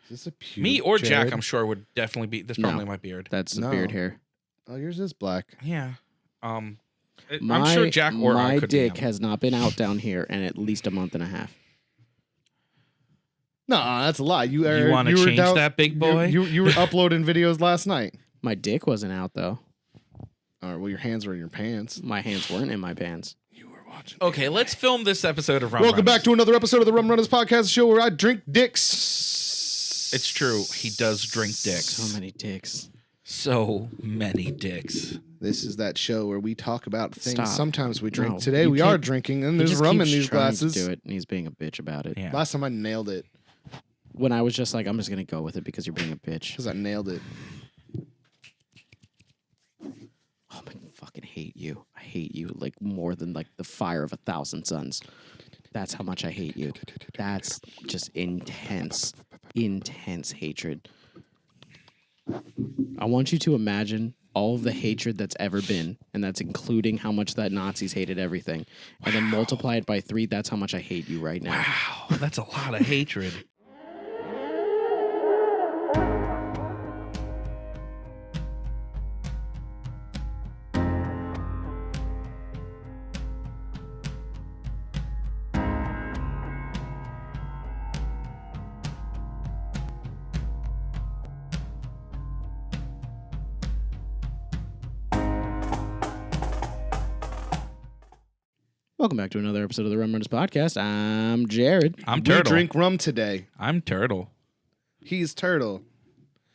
Is this a pube? Me or Jared? Jack, I'm sure, would definitely be. This probably my beard. That's the beard hair. Oh, yours is black. Yeah. I'm sure Jack or I my could dick be has not been out down here in at least a month and a half. No, that's a lie. You want to change that, big boy? You were uploading videos last night. My dick wasn't out though. All right, well, your hands were in your pants. My hands weren't in my pants. You were watching. Okay, let's film this episode of Rum Welcome Runners. back to another episode of the Rum Runnas Podcast, the show where I drink dicks. It's true. He does drink dicks. So many dicks. So many dicks. This is that show where we talk about things. Stop. Sometimes we drink. No, Today you we are can't- drinking, and He there's just rum in keeps these trying glasses. to do it, and he's being a bitch about it. Yeah. Last time I nailed it When I was just like, I'm just gonna go with it because you're being a bitch. because I nailed it. Oh, I fucking hate you. I hate you like more than like the fire of 1,000 suns. That's how much I hate you. That's just intense hatred. I want you to imagine all of the hatred that's ever been, and that's including how much that Nazis hated everything, and then multiply it by 3. That's how much I hate you right now. Wow, that's a lot of hatred. Welcome back to another episode of the Rum Runnas Podcast. I'm Jared. I'm We Turtle. drink rum today. I'm Turtle. He's Turtle.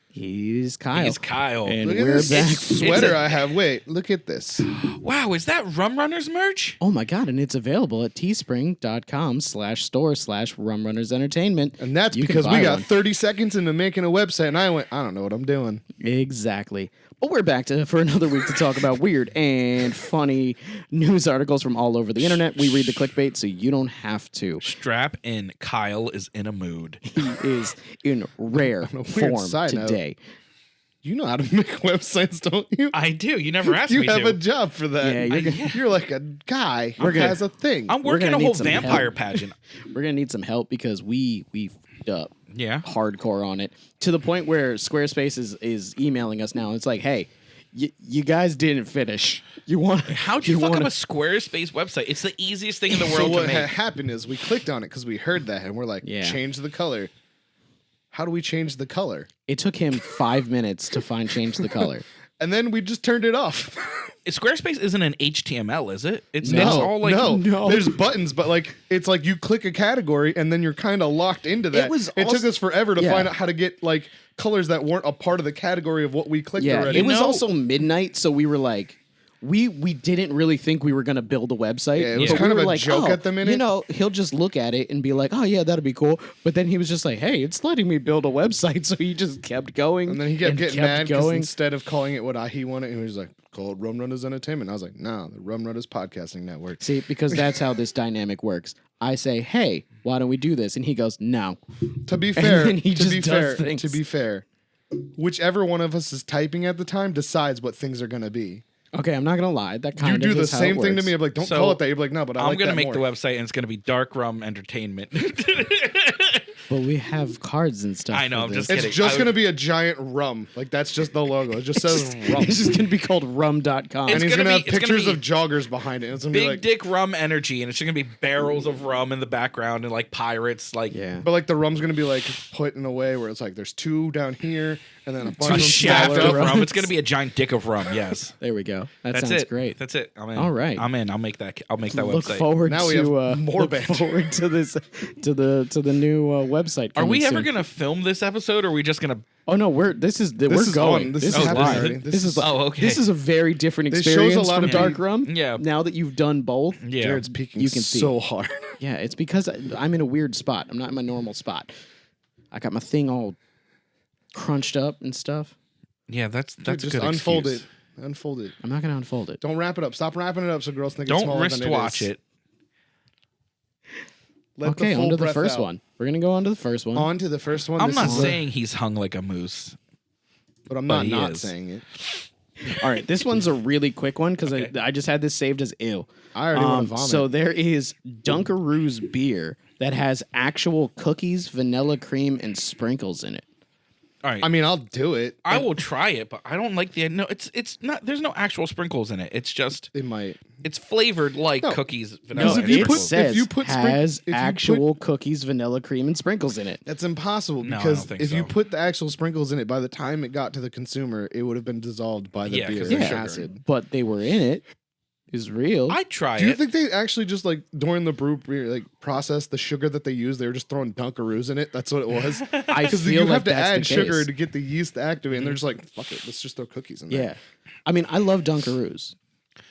He's Kyle. He's Kyle. And Look at we're this back. sweater I have. Wait, look at this. Wow, is that Rum Runners merch? Oh my God, and it's available at teespring.com/store/Rum Runners Entertainment. And that's You can because we buy got one. 30 seconds into making a website, and I went, I don't know what I'm doing. Exactly. But we're back for another week to talk about weird and funny news articles from all over the internet. We read the clickbait so you don't have to. Strap in. Kyle is in a mood. He is in rare weird form side note, today. You know how to make websites, don't you? I do. You never asked You me have to. a job for that. Yeah, You're like a guy who gonna- has a thing. I'm We're working gonna a need whole some vampire help. pageant. We're going to need some help because we f***ed up Yeah. hardcore on it to the point where Squarespace is emailing us now. It's like, hey, you guys didn't finish. You want? How'd you fuck up a Squarespace website? It's the easiest thing in the So world to what make. happened is we clicked on it because we heard that, and we're like, Yeah. change the color. How do we change the color? It took him 5 minutes to change the color. And then we just turned it off. Squarespace isn't an HTML, is it? It's No, all like no. There's buttons, but like it's like you click a category and then you're kind of locked into that. It took us forever to yeah. find out how to get like colors that weren't a part of the category of what we clicked Yeah, already. it was know- also midnight, so we were like, we didn't really think we were gonna build a website. Yeah, it was but kind we of were a joke at the minute. You know, he'll just look at it and be like, "Oh yeah, that'd be cool." But then he was just like, "Hey, it's letting me build a website," so he just kept going. And then he kept getting mad because going. instead of calling it what he wanted, he was like, call it Rum Runnas Entertainment. I was like, no, the Rum Runnas Podcasting Network. See, because that's how this dynamic works. I say, "Hey, why don't we do this?" And he goes, "No." To be fair, then he to just be does fair, things. to be fair, whichever one of us is typing at the time decides what things are gonna be. Okay, I'm not gonna lie. That kind You of do the is how same it thing to works. me. I'm like, don't So, call it that. You're like, no, but I'm like gonna that make more. the website and it's gonna be Dark Rum Entertainment. But we have cards and stuff. I know, for I'm this. just It's kidding. just I gonna would- be a giant rum. Like that's just the logo. It just says rum. It's just gonna be called rum.com. And It's he's gonna gonna have be- it's gonna pictures be of joggers behind it. It's gonna Big be like, Dick Rum Energy, and it's just gonna be barrels of rum in the background and like pirates, like Yeah. but like the rum's gonna be like put in a way where it's like there's 2 down here and then a bunch a of shaft smaller of rum. rums. It's gonna be a giant dick of rum. Yes, There we go. That that's sounds it. great. That's it. I'm in. All right. I'm in. I'll make that. I'll make that Look website. forward Now we to have more look banter. forward to this to the new website. Are we coming ever soon. gonna film this episode, or are we just gonna? Oh no, we're going. is going. on. This This is is happening live. already. This is Oh, okay. This is a very different This shows a experience lot from of Dark people- Rum. Yeah. Now that you've done both. Yeah. Jared's peeking You can see. so hard. Yeah, it's because I'm in a weird spot. I'm not in my normal spot. I got my thing all crunched up and stuff. Yeah, that's Dude, a just good unfold excuse. it. Unfold it. I'm not gonna unfold it. Don't wrap it up. Stop wrapping it up so girls think it's Don't smaller wrist than watch it. Is. it. Let Okay, the full on to the breath first out. one. We're gonna go on to the first one. On to the first one. I'm This not is saying he's hung like a moose. but I'm but not he is. saying it. All right, this one's a really quick one because Okay. I just had this saved as ill. I already want to vomit. So there is Dunkaroos beer that has actual cookies, vanilla cream, and sprinkles in it. All right. I mean, I'll do it. I will try it, but I don't like the no. It's not. There's no actual sprinkles in it. It's just It might. it's flavored like No. cookies, vanilla. No, and if you it put- sprinkles. says if you put has if you put- actual cookies, vanilla cream, and sprinkles in it. That's impossible No, I because don't think if you so. put the actual sprinkles in it, by the time it got to the consumer, it would have been dissolved by the Yeah, 'cause beer they're and sugar. acid. But they were in it. Is real. I'd try Do you it. think they actually just like during the brew like process the sugar that they use? They were just throwing Dunkaroos in it. That's what it was. I Because feel you like have to that's add the sugar case. to get the yeast to activate, and they're just like, "Fuck it, let's just throw cookies in there." Yeah. I mean, I love Dunkaroos,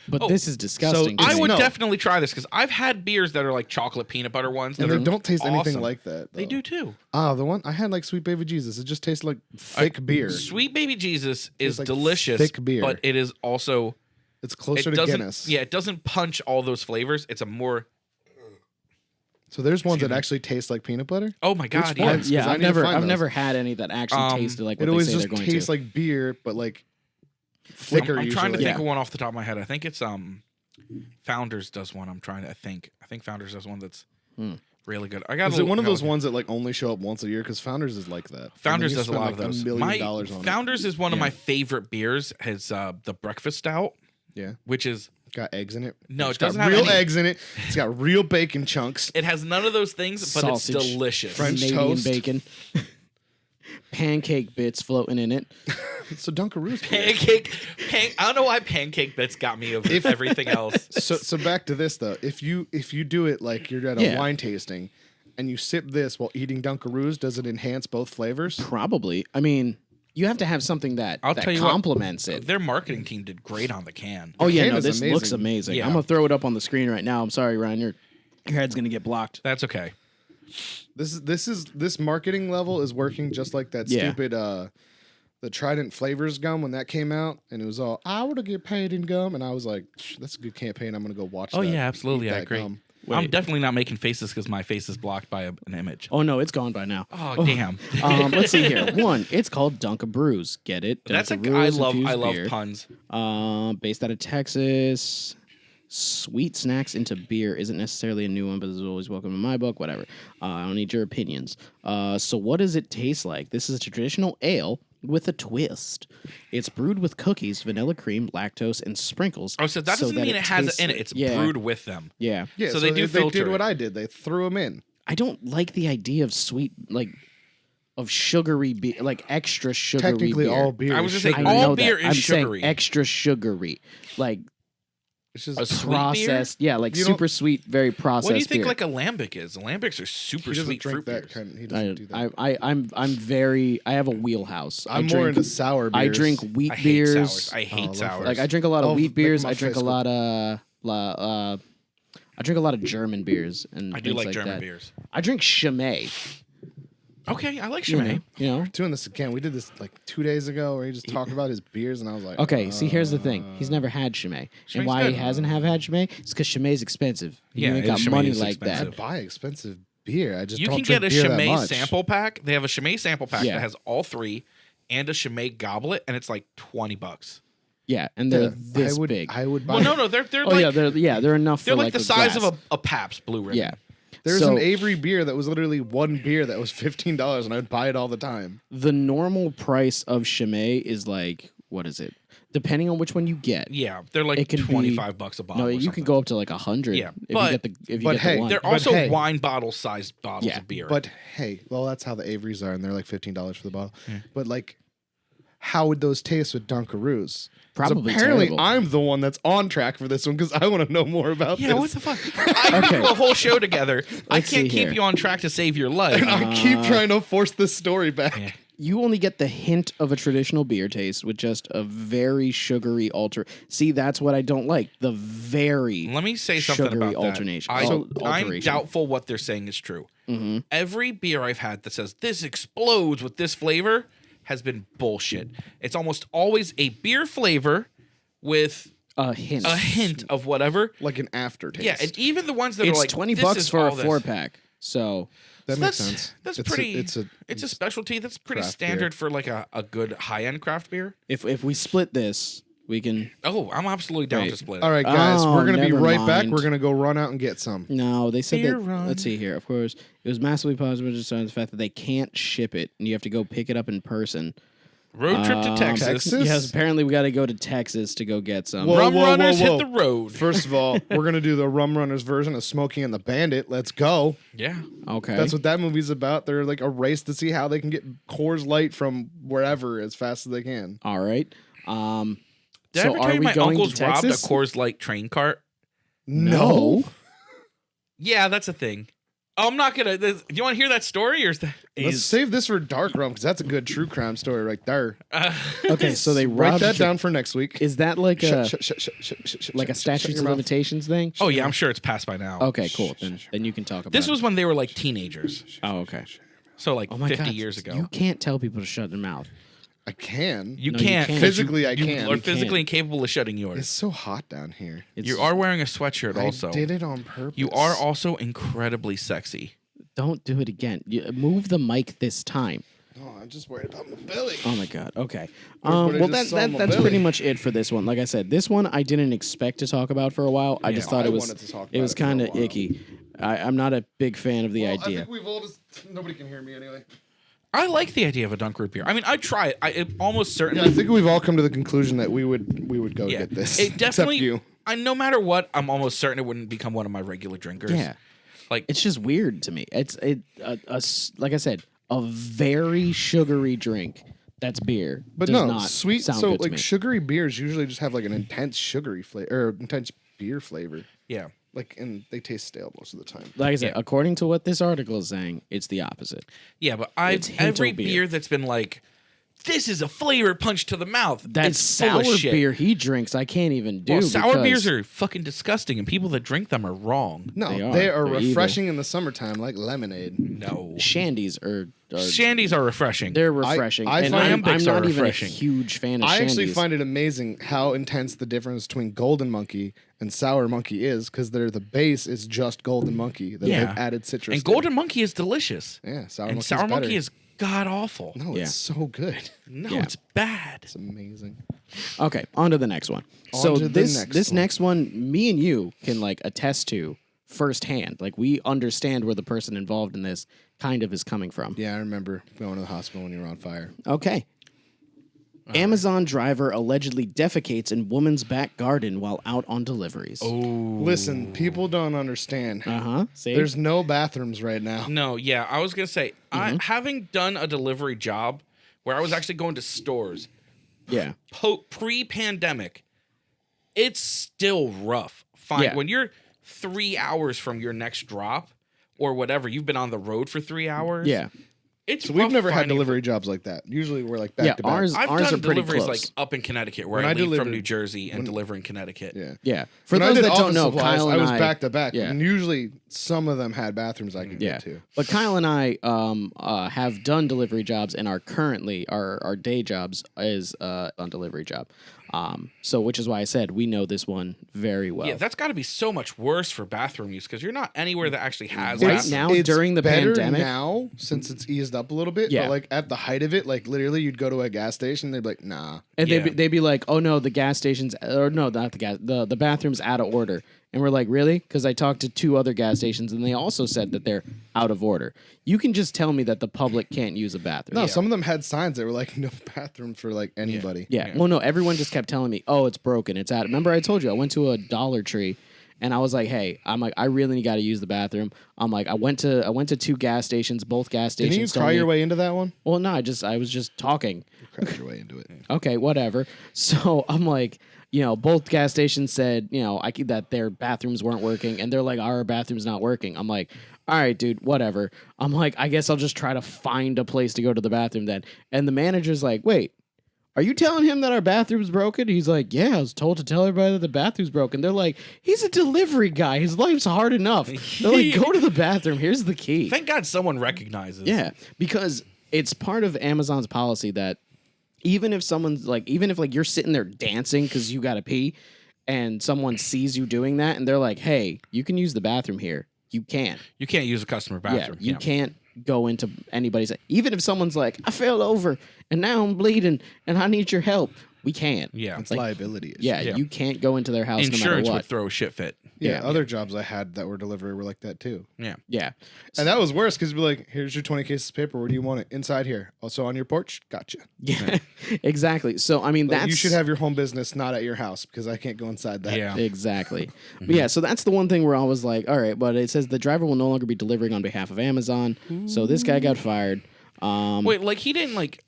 but Oh, this is disgusting. to I me. would No. definitely try this because I've had beers that are like chocolate peanut butter ones. and that they are don't taste anything awesome. like that. They though. do too. Ah, the one I had like Sweet Baby Jesus. It just tastes like thick beer. Sweet Baby Jesus is like delicious, thick beer. but it is also It's closer to doesn't. Guinness. Yeah, it doesn't punch all those flavors. It's a more. So there's ones Excuse that me. actually taste like peanut butter. Oh my god! Which Yeah. one? I've, 'cause yeah, I I've need to never, find I've those. never had any that actually tasted like what It they always say they're just going tastes to. like beer, but like thicker. I'm trying to usually. think of one off the top of my head. I think it's Founders does one. I think Founders does one that's really good. I got. Is it one of those ones that like only show up once a year? Because Founders is like that. Founders And then you does a spend, lot like, of those. $1 million on it. Founders is one of Yeah. my favorite beers. Has the breakfast stout, Yeah, which is got eggs in it. No, It's it doesn't got have real any. eggs in it. It's got real bacon chunks. it has none of those things, but Sausage, it's delicious. French Canadian toast. bacon, pancake bits floating in it. So Dunkaroos. beer. I don't know why pancake bits got me over everything else. So back to this though. If you do it like you're at a Yeah. wine tasting, and you sip this while eating Dunkaroos, does it enhance both flavors? Probably. I mean, you have to have something that I'll that tell you what, complements it. Their marketing team did great on the can. Oh yeah, can no, is this looks amazing. amazing. Yeah. I'm gonna throw it up on the screen right now. I'm sorry, Ryan, your head's gonna get blocked. That's okay. This marketing level is working just like that Yeah. stupid the Trident flavors gum when that came out, and it was all I would have get paid in gum, and I was like, that's a good campaign. I'm gonna go watch. Oh that, yeah, absolutely. eat I that agree. gum. I'm Wait. definitely not making faces because my face is blocked by an image. Oh no, it's gone by now. Oh damn. Let's see here. One, it's called Dunkaroos. Get it? That's I Dunkaroos love infused beer. puns. Based out of Texas. Sweet snacks into beer isn't necessarily a new one, but is always welcome in my book. Whatever. I don't need your opinions. So what does it taste like? This is a traditional ale with a twist. It's brewed with cookies, vanilla cream, lactose, and sprinkles. Oh, so that doesn't mean it has it in it. It's yeah, brewed with them. Yeah. Yeah, So they do filter did what it. I did. They threw them in. I don't like the idea of sweet, of sugary beer, like extra sugary Technically, beer. all beer. I was is gonna say, sugar. I all know beer that. is I'm sugary. saying extra sugary, like It's just A sweet beer? processed. Yeah, like You don't- super sweet, very processed. What do you think beer. like a lambic is? Lambics are super he doesn't sweet drink fruit that beers. kind. He doesn't do that. I'm very. I have a wheelhouse. I'm I more drink, into sour beers. I drink wheat I hate beers. sours. I hate love sours. Like I drink a lot of Oh, wheat make beers. my I drink a face lot of. I drink a lot of German beers and I do things like like German that. beers. I drink Chimay. Okay, I like You know, Chimay. you know? doing this again. We did this like 2 days ago, where he just talked about his beers, and I was like, Okay, see, here's the thing. He's never had Chimay. And Chimay's why good. he hasn't had Chimay? It's because Chimay's expensive. Yeah, you ain't got Chimay money is like I expensive. that. buy expensive beer. I just You don't can get a drink beer that Chimay much. sample pack. They have a Chimay sample pack Yeah. that has all three and a Chimay goblet, and it's like $20. Yeah, and they're Yeah, this big. I would buy. Well, no, they're oh like yeah, they're enough they're for like the a size glass. of a Pabst Blue Ribbon. Yeah. There's So- an Avery beer that was literally one beer that was $15, and I would buy it all the time. The normal price of Chimay is like, what is it? Depending on which one you get. Yeah, they're like It can be- $25 a bottle. No, or you something. can go up to like 100. Yeah, if but- you get the if you but get hey, the one. They're But also hey. wine bottle sized bottles Yeah, of beer. But hey, well, that's how the Averys are, and they're like $15 for the bottle. But like, how would those taste with Dunkaroos? 'Cause Probably apparently, terrible. I'm the one that's on track for this one because I want to know more about yeah, this. what the fuck? I Okay. do a whole show together. I Let's can't see keep here. you on track to save your life. And I keep trying to force this story back. Yeah. You only get the hint of a traditional beer taste with just a very sugary See, that's what I don't like. The very Let me say something sugary about that. alternation. I'm alteration. doubtful what they're saying is true. Mm-hmm. Every beer I've had that says this explodes with this flavor has been bullshit. It's almost always a beer flavor with a hint. a hint of whatever. Like an aftertaste. Yeah, and even the ones that It's are like $20 this is for a all this. 4-pack. So that So makes that's- sense. that's It's pretty- it's a It's a specialty that's pretty craft standard beer. for like a good high end craft beer. if we split this We can. Oh, I'm absolutely down Right. to split it. All right, guys, Oh, we're gonna be never right back. mind. We're gonna go run out and get some. No, they said Beer that. run. Let's see here. Of course, it was massively positive just on the fact that they can't ship it, and you have to go pick it up in person. Road trip to Texas. Texas? Yes, apparently we got to go to Texas to go get some. Whoa, Rum whoa, Runners whoa, whoa. hit the road. First of all, we're gonna do the Rum Runners version of Smokey and the Bandit. Let's go. Yeah. Okay. That's what that movie's about. They're like a race to see how they can get Coors Light from wherever as fast as they can. All right. Did I So ever are tell you we my going uncle's to robbed a Texas? Coors Light train cart? No. Yeah, that's a thing. Oh, I'm not gonna. Do you want to hear that story, or is that? Let's save this for Dark Rum because that's a good true crime story right there. Okay, so they Write robbed. that down for next week. Is that like a like a shut statutes your of mouth. limitations thing? Oh yeah, I'm sure it's passed by now. Okay, cool. Then you can talk about. This it. was when they were like teenagers, Oh, okay. so like Oh my 50 God. years ago. You can't tell people to shut their mouth. I can. You No, you can't can't. but Physically, I you can. are You physically can't. incapable of shutting It's yours. so hot down here. You are wearing a sweatshirt also. I did it on purpose. You are also incredibly sexy. Don't do it again. Move the mic this time. No, I'm just worried about my belly. Oh my God. Okay. What I Well, just saw on my that's belly. pretty much it for this one. Like I said, this one I didn't expect to talk about for a while. I just thought I it was wanted to talk it about was it for a kind of while. icky. I'm not a big fan of the I idea. think we've all just. Nobody can hear me anyway. I like the idea of a dunk root beer. I mean, I try it. I almost Yeah, certainly. I think we've all come to the conclusion that we would go Yeah. get this. It definitely. Except you. No matter what, I'm almost certain it wouldn't become one of my regular drinkers. Yeah. Like It's just weird to me. It's like I said, a very sugary drink. That's beer. But does no, not sweet. sound So good to like me. sugary beers usually just have like an intense sugary flavor or intense beer flavor. yeah. Like, and they taste stale most of the time. Like I said, Yeah. according to what this article is saying, it's the opposite. Yeah, but It's Hinto every beer. beer that's been like, this is a flavor punch to the mouth. That is full sour of shit. beer he drinks, I can't even do. Well, sour because beers are fucking disgusting, and people that drink them are wrong. No, They they are. are They're refreshing in the summertime, like lemonade. No. shandies are Shandies are refreshing. they're refreshing. I and find I'm Lambics not are even refreshing. a huge fan of I shandies. actually find it amazing how intense the difference between Golden Monkey and Sour Monkey is, because the base is just Golden Monkey. Then Yeah. they've added citrus. And to it. Golden Monkey is delicious. Yeah, Sour And Monkey's Sour better. Monkey is god awful. No, Yeah. it's so good. No, Yeah. it's bad. It's amazing. Okay, on to the next one. On So to the this next one, me and you can like attest to firsthand. Like we understand where the person involved in this kind of is coming from. Yeah, I remember going to the hospital when you were on fire. Okay. Amazon driver allegedly defecates in woman's back garden while out on deliveries. Oh. Listen, people don't understand. Uh-huh. See? There's no bathrooms right now. No, yeah, I was gonna say, Mm-hmm. having done a delivery job where I was actually going to stores yeah. pre-pandemic, it's still rough. Fine, Yeah. when you're 3 hours from your next drop or whatever, you've been on the road for 3 hours. Yeah. it's. So we've rough never had finding- delivery jobs like that. Usually we're like back Yeah, to back. ours I've are done pretty deliveries close. like up in Connecticut, where When I I leave from delivered- New Jersey and deliver in Connecticut. Yeah. Yeah. For When I those did that don't office know, supplies, Kyle I and was I back to back, Yeah. and usually some of them had bathrooms I could Yeah, get to. but Kyle and I have done delivery jobs, and are currently our day jobs is on delivery job. So which is why I said we know this one very well. Yeah, that's got to be so much worse for bathroom use because you're not anywhere that actually has Right bathrooms. now, It's during the better pandemic- now since it's eased up a little bit. Yeah. But like at the height of it, like literally you'd go to a gas station, they'd be like, nah. And Yeah. they'd be like, "Oh no, the gas station's or no, not the gas, the bathroom's out of order." And we're like, "Really?" Because I talked to 2 other gas stations, and they also said that they're out of order. You can just tell me that the public can't use a bathroom. No, some of them had signs that were like no bathroom for like anybody. Yeah. Well, no, everyone just kept telling me, "Oh, it's broken. It's out." Remember, I told you I went to a Dollar Tree, and I was like, "Hey, I really got to use the bathroom." I'm like, I went to 2 gas stations. Both gas stations. Didn't you told cry me- your way into that one? Well, no, I was just talking. You cried your way into it. Okay, whatever. So I'm like, both gas stations said, that their bathrooms weren't working, and they're like, our bathroom's not working. I'm like, all right, dude, whatever. I'm like, I guess I'll just try to find a place to go to the bathroom then. And the manager's like, wait, are you telling him that our bathroom's broken? He's like, yeah, I was told to tell everybody that the bathroom's broken. They're like, he's a delivery guy. His life's hard enough. They're like, go to the bathroom. Here's the key. Thank God someone recognizes. Yeah, because it's part of Amazon's policy that even if you're sitting there dancing because you got to pee and someone sees you doing that and they're like, hey, you can use the bathroom here. You can't. You can't use a customer bathroom. Yeah, you can't go into anybody's. Even if someone's like, I fell over and now I'm bleeding and I need your help. We can't. Yeah. It's Like, liability issue. Yeah, Yeah. you can't go into their house no Insurance matter would what. throw a shit fit. Yeah, Yeah. other jobs I had that were delivery were like that too. Yeah. Yeah. And that was worse because you'd be like, here's your 20 cases of paper. Where do you want it? Inside here. Also on your porch? Gotcha. Yeah. Exactly. So I mean, But that's you should have your home business not at your house because I can't go inside that. Yeah. exactly. But yeah, so that's the one thing where I was like, all right, but it says the driver will no longer be delivering on behalf of Amazon. So this guy got fired. Wait, like he didn't like.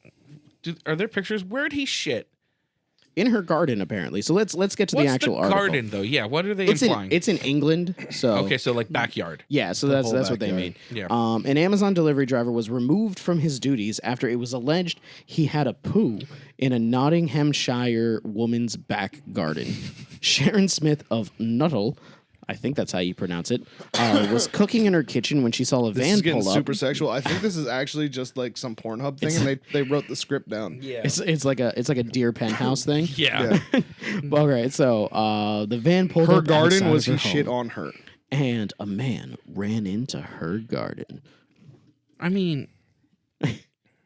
Are there pictures? Where'd he shit? In her garden, apparently. So let's get to What's the actual the article. garden though? Yeah. What are they It's implying? it's in England. So Okay, so like backyard. yeah, so that's whole what they mean. backyard. Yeah. An Amazon delivery driver was removed from his duties after it was alleged he had a poo in a Nottinghamshire woman's back garden. Sharon Smith of Nuttall, I think that's how you pronounce it, was cooking in her kitchen when she saw a This van is getting pull up. super sexual. I think this is actually just like some Pornhub thing, and they wrote the script down. Yeah. It's like a deer penthouse thing. Yeah. Well, okay, so the van pulled Her up garden outside was of he her shit home, on her. and a man ran into her garden. I mean,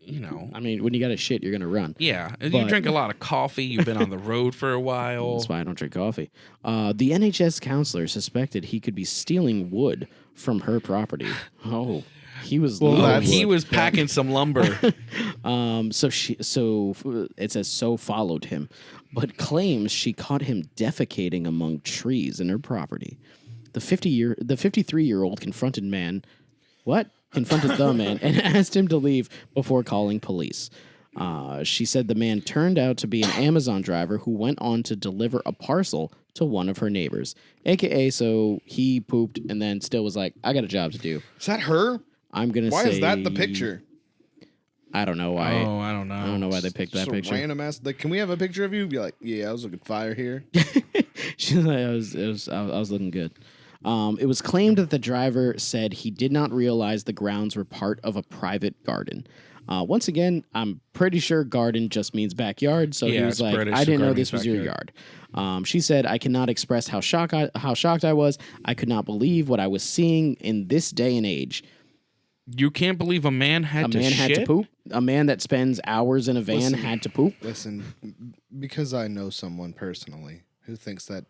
you know. I mean, when you got a shit, you're gonna run. Yeah. You But- drink a lot of coffee. You've been on the road for a while. That's why I don't drink coffee. The NHS counselor suspected he could be stealing wood from her property. Oh, he was. Well, Oh, loaded. he was packing some lumber. So it says so followed him, but claims she caught him defecating among trees in her property. The 53-year-old confronted the man and asked him to leave before calling police. She said the man turned out to be an Amazon driver who went on to deliver a parcel to one of her neighbors, aka so he pooped and then still was like, I got a job to do. Is that her? I'm gonna Why say is that the picture? I don't know why. Oh, I don't know. I don't know why they picked that Just a picture. random ass. Like, can we have a picture of you? Be like, yeah, I was looking fire here. She's like, I was looking good. It was claimed that the driver said he did not realize the grounds were part of a private garden. Once again, I'm pretty sure garden just means backyard. So he Yeah, was it's like, British, I so didn't know garden this means was your backyard. yard. She said, I cannot express how shocked I was. I could not believe what I was seeing in this day and age. You can't believe a man had to Had to shit? poop. A man that spends hours in a van Listen. had to poop. Listen, because I know someone personally who thinks that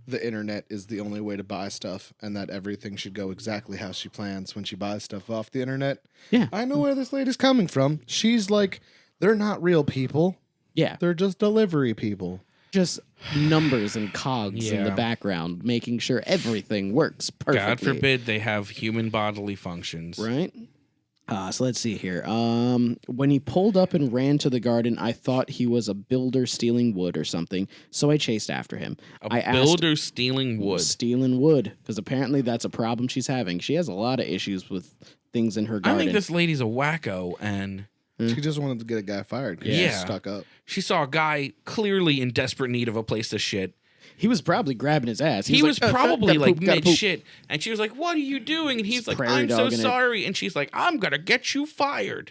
the internet is the only way to buy stuff and that everything should go exactly how she plans when she buys stuff off the internet. Yeah. I know where this lady's coming from. She's like, they're not real people. Yeah. They're just delivery people. Just numbers and cogs in the Yeah. background, making sure everything works perfectly. God forbid they have human bodily functions. Right? So let's see here. When he pulled up and ran to the garden, I thought he was a builder stealing wood or something, so I chased after him. I asked, Builder stealing wood. stealing wood, because apparently that's a problem she's having. She has a lot of issues with things in her I garden. think this lady's a wacko, and She just wanted to get a guy fired because Yeah. she's stuck up. she saw a guy clearly in desperate need of a place to shit. He was probably grabbing his ass. He was like, probably gotta like poop, gotta mid poop." shit, and she was like, "What are you doing?" And he's Just like, prairie "I'm so dogging it. sorry." And she's like, "I'm gonna get you fired."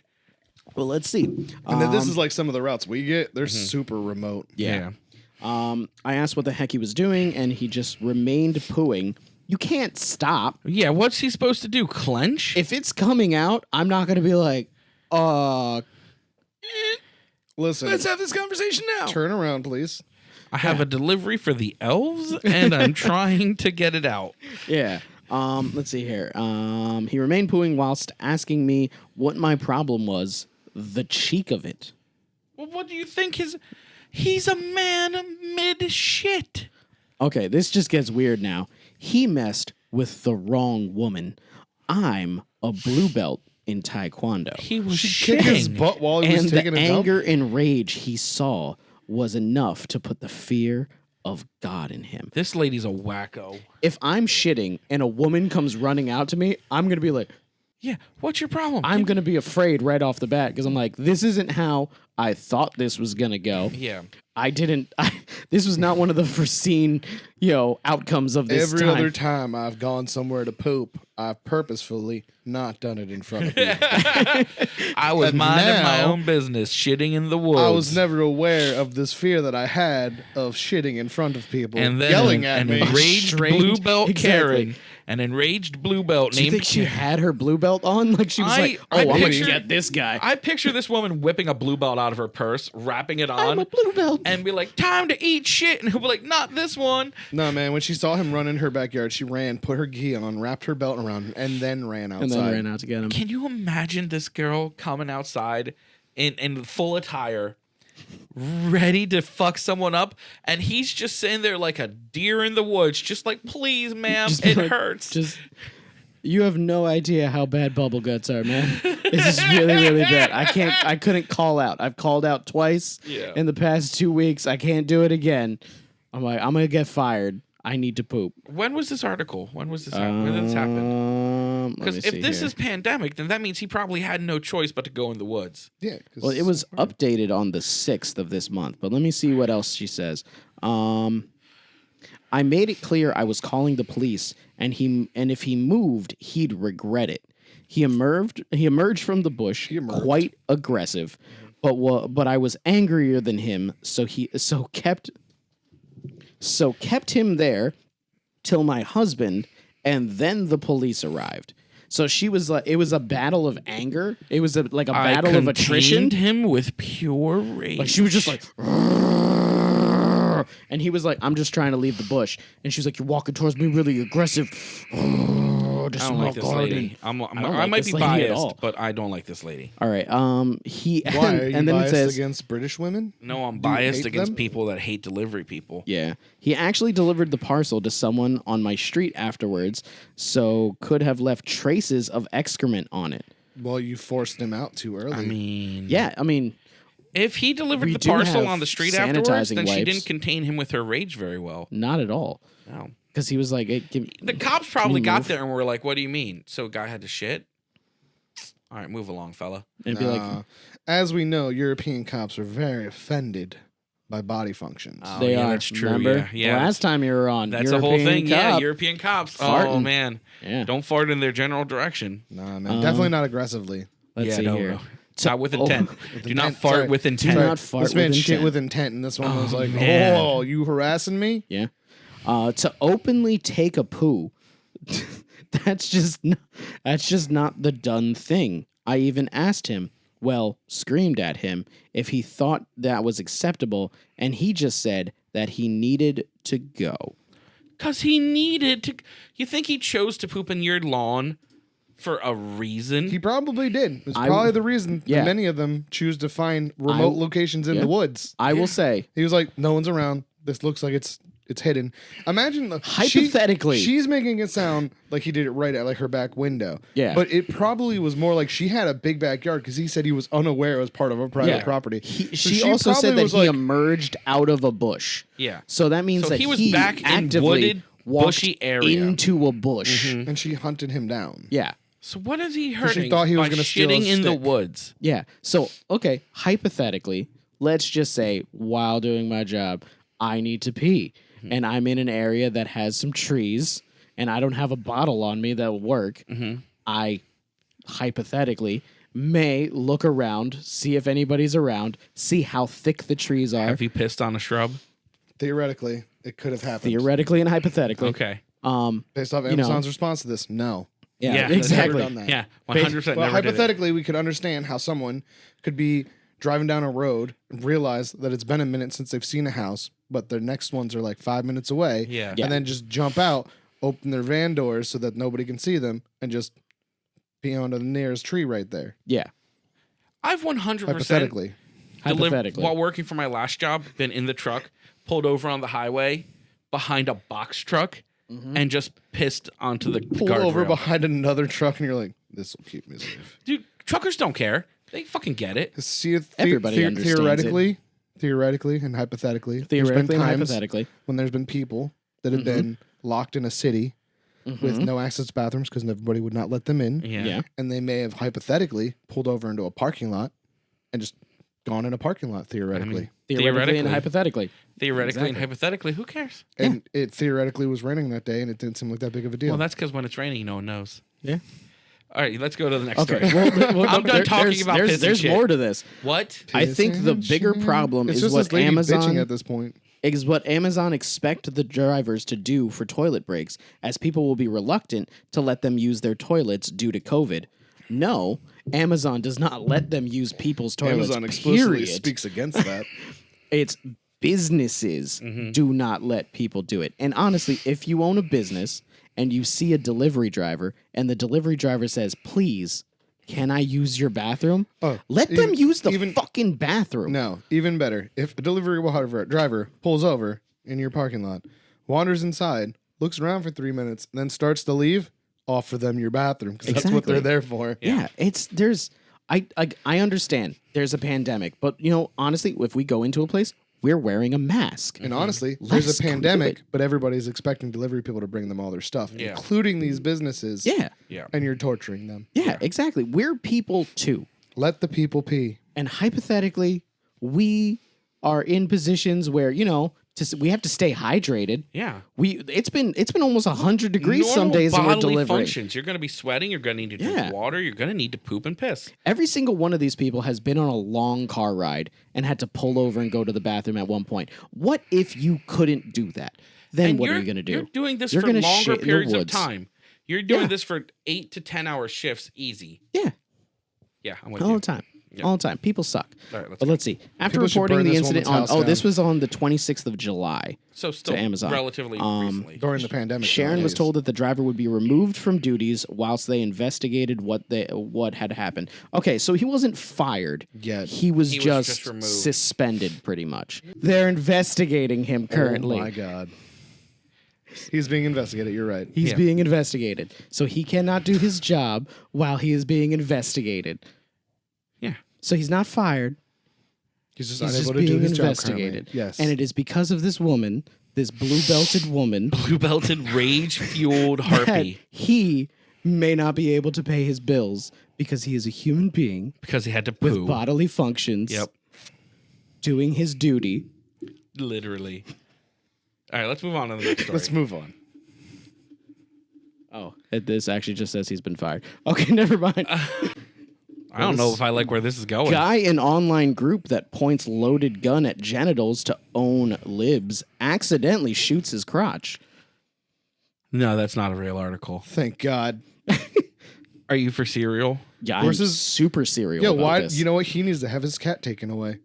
Well, let's see. And then this is like some of the routes we get. They're Mm-hmm. super remote. Yeah. I asked what the heck he was doing, and he just remained pooing. You can't stop. Yeah. What's he supposed to do? Clench? If it's coming out, I'm not going to be like, Listen, have this conversation now. turn around, please. I have a delivery for the elves, and I'm trying to get it out. Yeah. Let's see here. He remained pooing whilst asking me what my problem was. The cheek of it. Well, what do you think? He's a man mid shit. Okay, this just gets weird now. He messed with the wrong woman. I'm a blue belt in Taekwondo. He was Kick his shitting. butt while he was And the taking a dump. anger and rage he saw was enough to put the fear of God in him. This lady's a wacko. If I'm shitting and a woman comes running out to me, I'm going to be like, Yeah. What's your problem? I'm going to be afraid right off the bat because I'm like, this isn't how I thought this was going to go. Yeah. This was not one of the foreseen, outcomes of this Every time. other time I've gone somewhere to poop, I've purposefully not done it in front of people. I was And minding my now- own business, shitting in the woods. I was never aware of this fear that I had of shitting in front of people, and then yelling at an me. enraged Strange- blue belt Exactly. Karen an enraged blue belt Do you named think she had her blue belt on? Like she was like, "Oh, I'm gonna get this guy." I picture this woman whipping a blue belt out of her purse, wrapping it on, I'm a blue belt, and be like, "Time to eat shit," and he'll be like, "Not this one." No, man. When she saw him run in her backyard, she ran, put her gi on, wrapped her belt around, and then ran outside. and then ran out to get him. Can you imagine this girl coming outside in full attire, ready to fuck someone up, and he's just sitting there like a deer in the woods, just like, "Please, ma'am, Just be it like, hurts." You have no idea how bad bubble guts are, man. This is really, really bad. I couldn't call out. I've called out twice in the past 2 weeks. I can't do it again. I'm like, I'm gonna get fired. I need to poop. When was this article? When was this? When did this happen? Because if this is pandemic, then that means he probably had no choice but to go in the woods. Yeah. Well, it was updated on the 6th of this month, but let me see what else she says. I made it clear I was calling the police, and if he moved, he'd regret it. He emerged from the bush quite aggressive, but I was angrier than him, so kept him there till my husband, and then the police arrived. So she was like, it was a battle of anger. It was like a battle of attrition. I contained him with pure rage. Like she was just like, and he was like, I'm just trying to leave the bush. And she was like, you're walking towards me really aggressive. I don't like this lady. I might be biased, but I don't like this lady. All right. Why are you and then biased it says against British women? No, I'm Do you biased hate against them? people that hate delivery people. Yeah. He actually delivered the parcel to someone on my street afterwards, so could have left traces of excrement on it. Well, you forced him out too early. I mean, if he delivered we the do parcel have on the street afterwards, sanitizing then she wipes. didn't contain him with her rage very well. Not at all. No. Because he was like, hey, The cops probably you got move? there and were like, "What do you mean?" So a guy had to shit? All right, move along, fella. and be like, as we know, European cops are very offended by body functions. Oh, they yeah, are. that's true. Remember? Yeah. The last time you were on, That's European the whole thing. Yeah, cop. European cops. Oh, Farting. man. Yeah. Don't fart in their general direction. Nah, man, definitely not aggressively. Let's see here. No. Not with intent. Do not intent, fart sorry. with Do intent. not fart This man with shit intent. with intent, and this one was like, man. "Oh, you harassing me?" Yeah. To openly take a poo, that's just not the done thing. I even asked him, screamed at him, if he thought that was acceptable, and he just said that he needed to go. Because he needed to. You think he chose to poop in your lawn for a reason? He probably did. It's I- probably the reason yeah. that many of them choose to find remote locations in yeah. the woods. I will say, He was like, "No one's around. This looks like it's hidden." Imagine Hypothetically. she's making it sound like he did it right at like her back window. Yeah. but it probably was more like she had a big backyard because he said he was unaware it was part of a private property. So she also said probably that was he like, emerged out of a bush. Yeah. So that means So that he was back in actively wooded, walked bushy area. into a bush. and she hunted him down. Yeah. So what is he hurting thought he was by gonna steal a shitting in the stick. woods? Yeah. So, okay, hypothetically, let's just say while doing my job, I need to pee. And I'm in an area that has some trees and I don't have a bottle on me that will work. I hypothetically may look around, see if anybody's around, see how thick the trees are. Have you pissed on a shrub? Theoretically, it could have happened. Theoretically and hypothetically. Okay. Based off know. Amazon's response to this, no. Yeah, Yeah, exactly. Never done that. Yeah, 100% But never did it. hypothetically, we could understand how someone could be driving down a road and realize that it's been a minute since they've seen a house, but their next ones are like 5 minutes away. Yeah. Yeah. And then just jump out, open their van doors so that nobody can see them, and just pee onto the nearest tree right there. Yeah. I've 100% Hypothetically. Hypothetically. while working for my last job, been in the truck, pulled over on the highway behind a box truck, and just pissed onto the Pull over guardrail. behind another truck, and you're like, this will keep me safe. Dude, truckers don't care. They fucking get it. See, Everybody understands theoretically, and hypothetically, there's been Theoretically and times hypothetically. when there's been people that have been locked in a city with no access to bathrooms because everybody would not let them in. Yeah. And they may have hypothetically pulled over into a parking lot and just gone in a parking lot theoretically. Theoretically and hypothetically. Theoretically and hypothetically, who cares? And it theoretically was raining that day and it didn't seem like that big of a deal. Well, that's because when it's raining, no one knows. Yeah. All right, let's go to the next Okay. story. Well, I'm done talking about there's, pissing there's shit. more to this. What? I think the bigger problem it's is just what this lady Amazon. bitching at this point. is what Amazon expect the drivers to do for toilet breaks, as people will be reluctant to let them use their toilets due to COVID. No, Amazon does not let them use people's toilets. Amazon explicitly period. speaks against that. It's businesses do not let people do it. And honestly, if you own a business and you see a delivery driver and the delivery driver says, "Please, can I use your bathroom?" Let them use the fucking bathroom. No, even better. If a delivery driver pulls over in your parking lot, wanders inside, looks around for 3 minutes, and then starts to leave, offer them your bathroom because that's what they're there for. Yeah, I understand there's a pandemic, but honestly, if we go into a place, we're wearing a mask. And honestly, Let's there's a do pandemic, it. but everybody's expecting delivery people to bring them all their stuff, including these businesses. Yeah. And you're torturing them. Yeah, exactly. We're people too. Let the people pee. And hypothetically, we are in positions where, we have to stay hydrated. Yeah. It's been almost 100 degrees some Normal days and we're bodily delivering. functions. You're going to be sweating. You're going to need to drink water. You're going to need to poop and piss. Every single one of these people has been on a long car ride and had to pull over and go to the bathroom at one point. What if you couldn't do that? Then And what are you going to do? You're doing this You're for gonna longer shit in the periods of woods. time. You're doing Yeah. this for 8 to 10 hour shifts easy. Yeah, Yeah, I'm with all you. the time. Yeah. All the time. People suck. All right, let's But go. let's see. After People should reporting burn the this incident woman's on, house this down. was on the 26th of July. So still Amazon. relatively recently. During the pandemic. Sharon was nowadays. told that the driver would be removed from duties whilst they investigated what had happened. Okay, so he wasn't fired Yet. He was He was just just removed. suspended, pretty much. They're investigating him currently. Oh my God. He's being investigated. You're right. He's being investigated. So he cannot do his job while he is being investigated. Yeah. So he's not fired. He's just He's unable just to do being his job investigated. currently. Yes. And it is because of this woman, this blue-belted woman, Blue belted, rage fueled that harpy. he may not be able to pay his bills because he is a human being Because he had to with poo. bodily functions, Yep. doing his duty. Literally. All right, let's move on to the next story. Let's move on. Oh, this actually just says he's been fired. Okay, never mind. I don't know if I like where this is going. Guy in online group that points loaded gun at genitals to own libs accidentally shoots his crotch. No, that's not a real article. Thank God. Are you for cereal? Yeah, I'm Where's his- super serial Yeah, about why? this. You know what? He needs to have his cat taken away.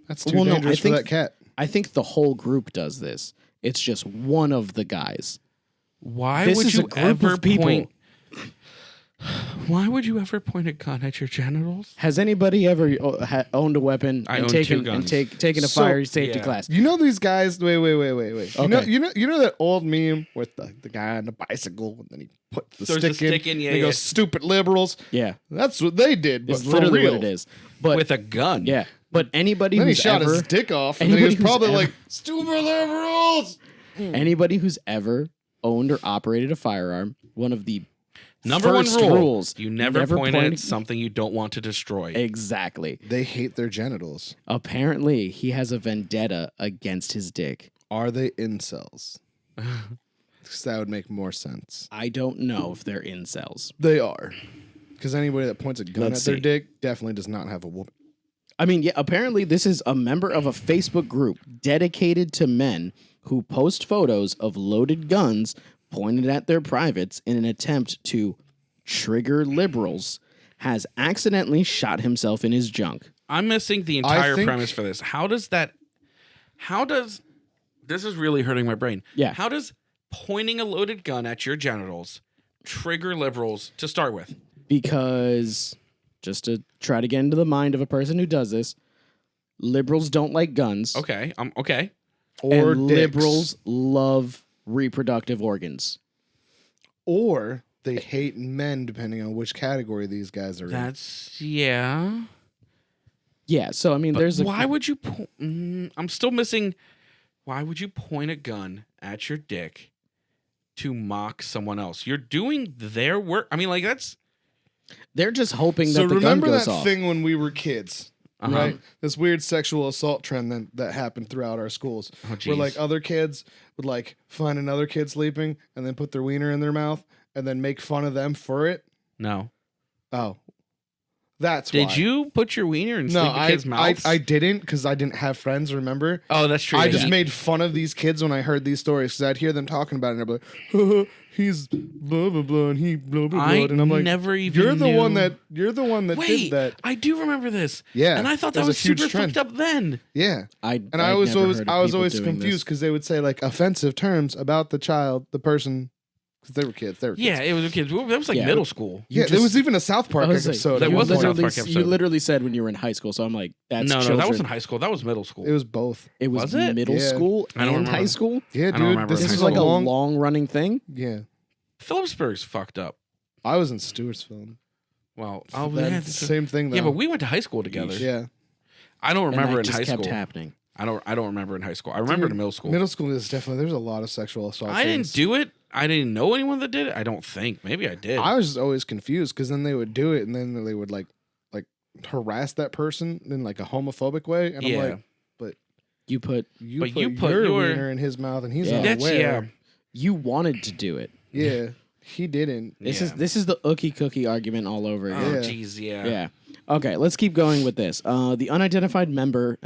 That's too Well, no, dangerous I for think- that cat. I think the whole group does this. It's just one of the guys. Why This would is a you group ever of people. point? Why would you ever point a gun at your genitals? Has anybody ever owned a weapon I and own taken 2 guns. taken a So- fire safety Yeah. class? You know these guys. Wait. Okay. You know that old meme with the guy on the bicycle and then he put the Throws the stick in. stick in, yeah, and he yeah. goes, "Stupid liberals." Yeah, That's what they did. But it's for literally real. what it is. But With a gun. yeah, but anybody Then he who's shot ever his dick off, and then he was anybody who's probably ever- like, "Stupid liberals." anybody who's ever owned or operated a firearm, one of the Number one first rule: rules, you never point at something you don't want to destroy. Exactly. They hate their genitals. Apparently, he has a vendetta against his dick. Are they incels? 'Cause that would make more sense. I don't know if they're incels. They are. Because anybody that points a gun Let's at their see. dick definitely does not have a woman. I mean, yeah, apparently this is a member of a Facebook group dedicated to men who post photos of loaded guns pointed at their privates in an attempt to trigger liberals, has accidentally shot himself in his junk. I'm missing the entire think- premise for this. How does this is really hurting my brain. Yeah. How does pointing a loaded gun at your genitals trigger liberals to start with? Because, just to try to get into the mind of a person who does this, liberals don't like guns. Okay. Okay. Or and dicks. liberals love reproductive organs. Or they hate men, depending on which category these guys are in. That's yeah. Yeah, so I mean, But there's a why would you I'm still missing why would you point a gun at your dick to mock someone else? You're doing their work. I mean, like that's they're just hoping So that the gun remember goes that off. thing when we were kids, Uh-huh. right? This weird sexual assault trend that happened throughout our schools, Oh, where geez. like other kids would like find another kid sleeping and then put their wiener in their mouth and then make fun of them for it. no. Oh, That's why. Did you put your wiener in No, sleepy kids' mouths? I didn't because I didn't have friends. Remember? Oh, that's true. I yeah. just made fun of these kids when I heard these stories because I'd hear them talking about it, and I'd be like, he's blah blah blah, and he blah blah blah, and I'm like, never even you're the knew. one that Wait, did that. I do remember this. Yeah, and I thought it that was was a huge super trend. fucked up then. Yeah, I never was heard of people always doing confused this. because they would say like offensive terms about the child, the person, because they were kids. They were kids. Yeah, it was kids. That was like Yeah. middle school. Yeah, there was even a South Park I was like, episode. There you was a South literally- Park episode. You literally said when you were in high school, so I'm like, that's No, children. that wasn't high school. That was middle school. It was both. It was, Was it? middle Yeah. school I don't and remember. high school. Yeah, I don't dude. remember This high This is is school. like a a long. long running thing. Yeah, Phillipsburg's fucked up. I was in Stewartsville. Well, oh That yeah, same thing though. yeah, but we went to high school together. Yeah, I don't remember and in that high just kept school. happening. I don't remember in high school. I remember Dude, in middle school. Middle school is definitely. There's a lot of sexual assault. I didn't things. do it. I didn't know anyone that did it. I don't think. Maybe I did. I was always confused because then they would do it and then they would like harass that person in like a homophobic way, and Yeah. I'm like, You put you But put, you put your your- wiener in his mouth and he's Yeah. That's unaware. you wanted to do it. Yeah, he didn't. This Yeah. is the ookie cookie argument all over Oh, again. Yeah. jeez, yeah. Yeah. Okay, let's keep going with this. The unidentified member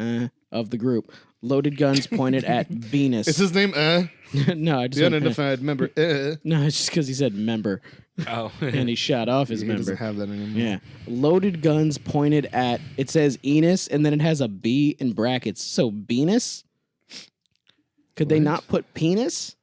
of the group loaded guns pointed at Venus. Is his name No, I just the went, unidentified member? No, it's just because he said member Oh, and he shot off his He member. doesn't have that anymore. Yeah. Loaded guns pointed at, it says Enos, and then it has a B in brackets. So, Venus? Could they What? not put penis?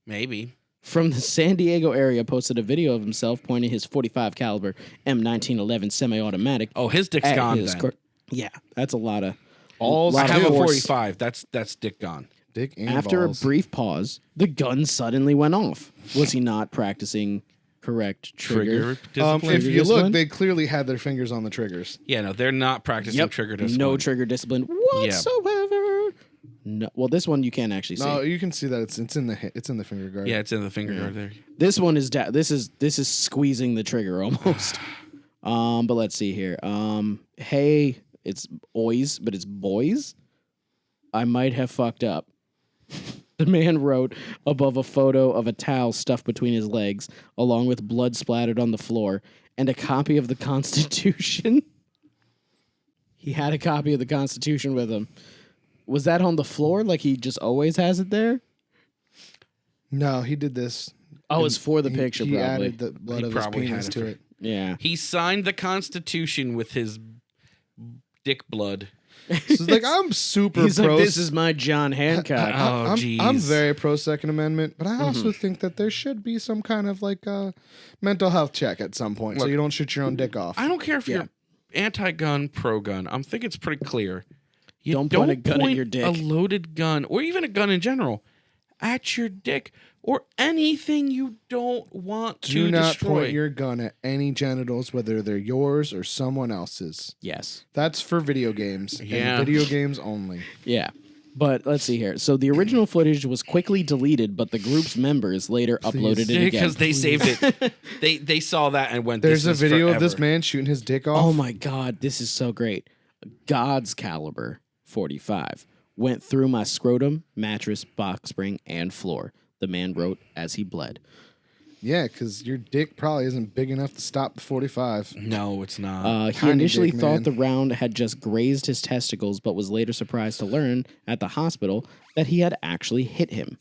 maybe. From the San Diego area posted a video of himself pointing his .45 caliber M1911 semi-automatic Oh, his dick's at gone his then. Yeah, that's a lot of... All lot I of have a force. 45. That's dick gone. Dick and After balls. a brief pause, the gun suddenly went off. Was he not practicing correct trigger? discipline. If you discipline? look, they clearly had their fingers on the triggers. Yeah, no, they're not practicing trigger discipline. No trigger discipline whatsoever. No, well, this one you can't actually see. No, you can see that it's in the finger guard. Yeah, it's in the finger guard there. This one is this is squeezing the trigger almost. But let's see here. Hey, it's boys, but it's boys. I might have fucked up. The man wrote above a photo of a towel stuffed between his legs, along with blood splattered on the floor, and a copy of the Constitution. He had a copy of the Constitution with him. Was that on the floor like he just always has it there? No, he did this. Oh, it's for the picture, He probably. added the blood He of his probably penis had it to for- it. Yeah. He signed the Constitution with his dick blood. So it's like I'm super He's pro. like, this is my John Hancock. Oh, I'm jeez. very pro Second Amendment, but I also Mm-hmm. think that there should be some kind of like mental health check at some point, so Look, you don't shoot your own dick off. I don't care if Yeah. you're anti-gun, pro-gun. I think it's pretty clear. You Don't point a gun at your A dick. loaded gun, or even a gun in general, at your dick or anything you don't want Do to not destroy. point your gun at any genitals, whether they're yours or someone else's. Yes. That's for video games. Yeah. And video games only. Yeah. But let's see here. So the original footage was quickly deleted, but the group's members later uploaded it again. Because they saved it. They saw that and went. There's a this is video of this forever. man shooting his dick off. Oh my God, this is so great. God's caliber 45 went through my scrotum, mattress, box spring, and floor. The man wrote as he bled. Yeah, because your dick probably isn't big enough to stop the 45. No, it's not. He Tiny initially dick, thought man. the round had just grazed his testicles, but was later surprised to learn at the hospital that he had actually hit him.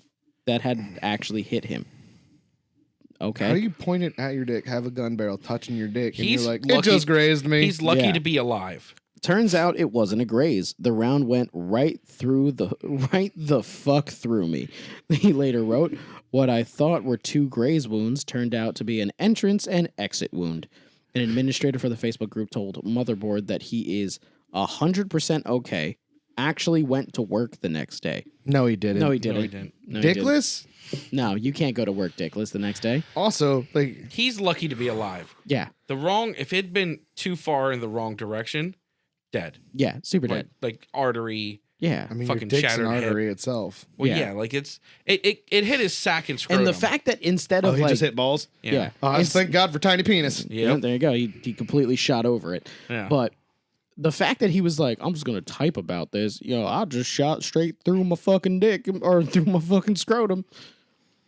Okay. How do you point it at your dick, have a gun barrel touching your dick, and He's you're like, lucky- it just grazed me? He's lucky Yeah. to be alive. Turns out it wasn't a graze. The round went right the fuck through me. He later wrote, what I thought were 2 graze wounds turned out to be an entrance and exit wound. An administrator for the Facebook group told Motherboard that he is 100% okay, actually went to work the next day. No, he didn't. No, he didn't. No, he didn't. No, he didn't. Dickless? No, you can't go to work dickless the next day. Also, like, He's lucky to be alive. Yeah. If it'd been too far in the wrong direction, dead. Yeah, super dead. Like artery. Yeah. I mean, Fucking your dick's an shattered artery itself. Well, Yeah. yeah, like it hit his sack and scrotum. And the fact that instead Oh, of he like just hit balls? yeah. Oh, thank God for tiny penis. Yeah, Yep. there you go. He completely shot over it. Yeah. But the fact that he was like, I'm just gonna type about this, I just shot straight through my fucking dick or through my fucking scrotum,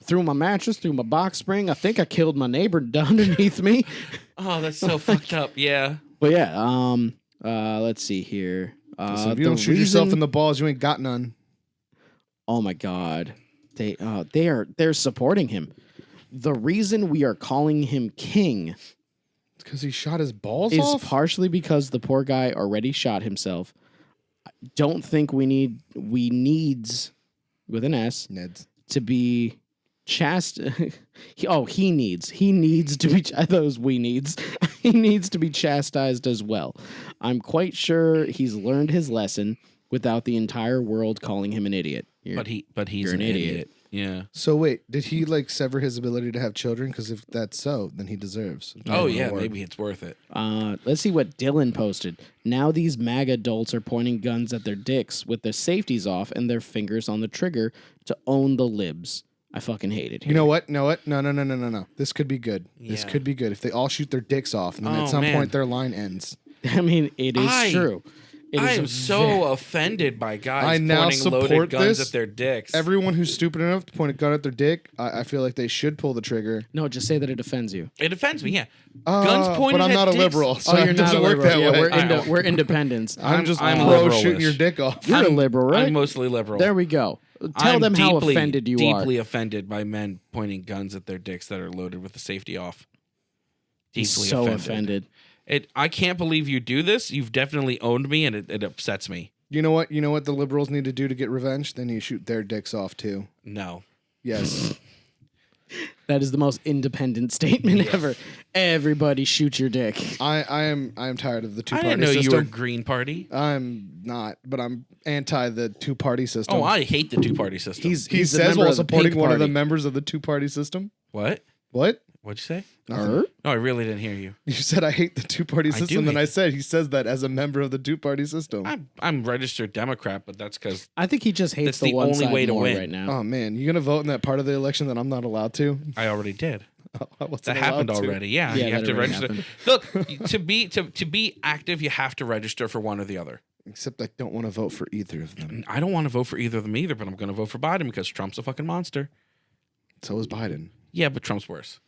through my mattress, through my box spring. I think I killed my neighbor underneath me. Oh, that's so fucked up. Yeah. But yeah, let's see here. So if you don't shoot yourself in the balls, you ain't got none. Oh my God, they're supporting him. The reason we are calling him king Because he shot his balls is off? partially because the poor guy already shot himself. I don't think we needs with an S Neds. to be he needs to be. I thought it was we needs. He needs to be chastised as well. I'm quite sure he's learned his lesson without the entire world calling him an idiot. But he's you're an idiot. Yeah. So wait, did he like sever his ability to have children? Because if that's so, then he deserves. Oh an yeah, award. maybe it's worth it. Let's see what Dylan posted. Now these MAGA adults are pointing guns at their dicks with their safeties off and their fingers on the trigger to own the libs. I fucking hate it. You know what? No. This could be good. This Yeah. could be good if they all shoot their dicks off, and then Oh, at some man. point their line ends. I mean, it is true. It I is am a so offended by guys I now pointing loaded support guns this. at their dicks. Everyone who's stupid enough to point a gun at their dick, I feel like they should pull the trigger. No, just say that it offends you. It offends me, yeah. Guns pointed but I'm at not a dicks. liberal, so it doesn't work that Yeah, way. we're independents. I'm just I'm pro liberal-ish. shooting your dick off. You're a liberal, right? I'm mostly liberal. There we go. Tell I'm them how deeply, offended you are. Deeply offended by men pointing guns at their dicks that are loaded with the safety off. Deeply So offended. I can't believe you do this. You've definitely owned me, and it upsets me. You know what? You know what the liberals need to do to get revenge? They need to shoot their dicks off too. No. Yes. That is the most independent statement ever. Everybody shoot your dick. I am tired of the I two-party didn't know system. you were Green Party. I'm not, but I'm anti the two-party system. Oh, I hate the two-party system. he He's a says member while of the supporting Pink one of the Party. members of the two-party system. What? What? What'd you say? Er? No, I really didn't hear you. You said I hate the two-party I system, do and hate I said he says that as a member of the two-party system. I'm registered Democrat, but that's because I think he just hates That's the the one only side way to more win. right now. Oh man, you gonna vote in that part of the election that I'm not allowed to? I already did. I wasn't That allowed happened to. already. Yeah, Yeah, you have that to already register. happened. Look, to be active, you have to register for one or the other. Except I don't want to vote for either of them. I don't want to vote for either of them either, but I'm going to vote for Biden because Trump's a fucking monster. So is Biden. Yeah, but Trump's worse.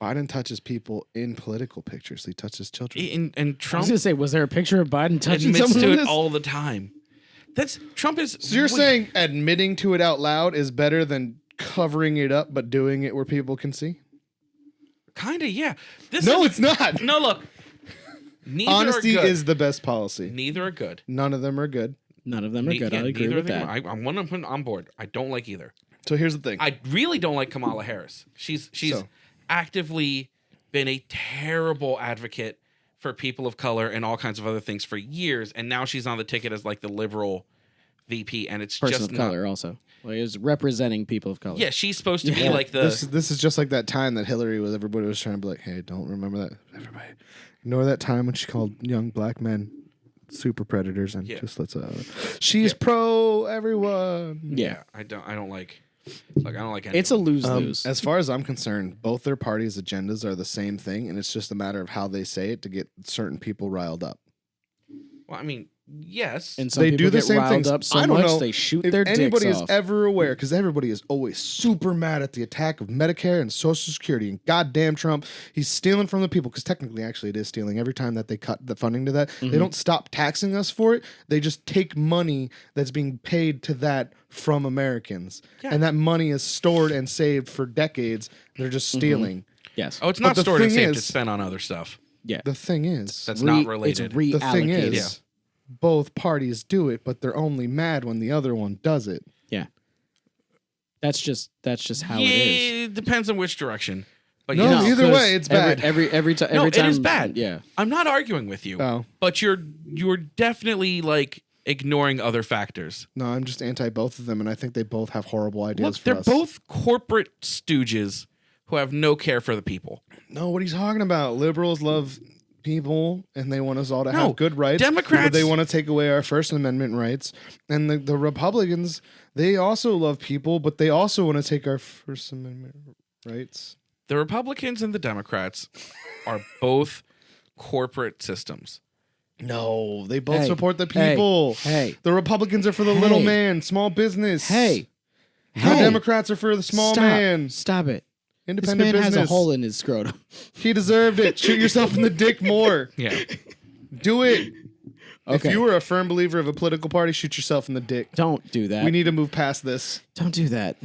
Biden touches people in political pictures. He touches children. And I was Trump gonna say, was there a picture of Biden touching admits someone to in it this? all the time. Trump is. So you're saying admitting to it out loud is better than covering it up, but doing it where people can see? Kind of, yeah. This No, is- it's not. No, look. Neither Honesty are good. is the best policy. Neither are good. None of them are good. None of them are good. I'll agree neither with of them- that. I'm 100% on board. I don't like either. So here's the thing. I really don't like Kamala Harris. She's So- actively been a terrible advocate for people of color and all kinds of other things for years, and now she's on the ticket as like the liberal VP, and it's Person just of color also. Well, he is representing people of color. Yeah, she's supposed to be Yeah. like the. This is just like that time that Hillary was. Everybody was trying to be like, "Hey, don't remember that." Everybody, ignore that time when she called young black men super predators, and Yeah. just let's. She's pro everyone. Yeah. I don't like. Like I don't like. Any It's a lose-lose. As far as I'm concerned, both their parties' agendas are the same thing, and it's just a matter of how they say it to get certain people riled up. Well, I mean, yes. And some They people do the get same riled things. up so I don't much know they shoot if their anybody dicks is off. ever aware, because everybody is always super mad at the attack of Medicare and Social Security, and goddamn Trump, he's stealing from the people. Because technically, actually, it is stealing. Every time that they cut the funding to that, they don't stop taxing us for it. They just take money that's being paid to that from Americans, Yeah. and that money is stored and saved for decades. They're just stealing. Yes. Oh, it's But not the stored and thing saved. is- It's spent on other stuff. Yeah. The thing is, That's not related. It's the thing reallocated. is, both parties do it, but they're only mad when the other one does it. Yeah. That's just how yeah, it is. it depends on which direction. But No, you know, either 'cause way, it's bad. Every time. no, Every time it is bad. Yeah. I'm not arguing with you. Oh. But you're definitely like ignoring other factors. No, I'm just anti both of them, and I think they both have horrible ideas Look, for they're us. both corporate stooges who have no care for the people. No, what are you talking about? Liberals love people, and they want us all to No, have good rights. Democrats- but they want to take away our First Amendment rights. And the Republicans, they also love people, but they also want to take our First Amendment rights. The Republicans and the Democrats are both corporate systems. No, they both Hey, support the hey, people. hey. The Republicans are for the little Hey. man, small business. Hey. The Hey. Democrats are for the small Stop. man. Stop it. Independent man business. has a hole in his scrotum. He deserved it. Shoot yourself in the dick more. Yeah. Do it. Okay. If you were a firm believer of a political party, shoot yourself in the dick. Don't do that. We need to move past this. Don't do that.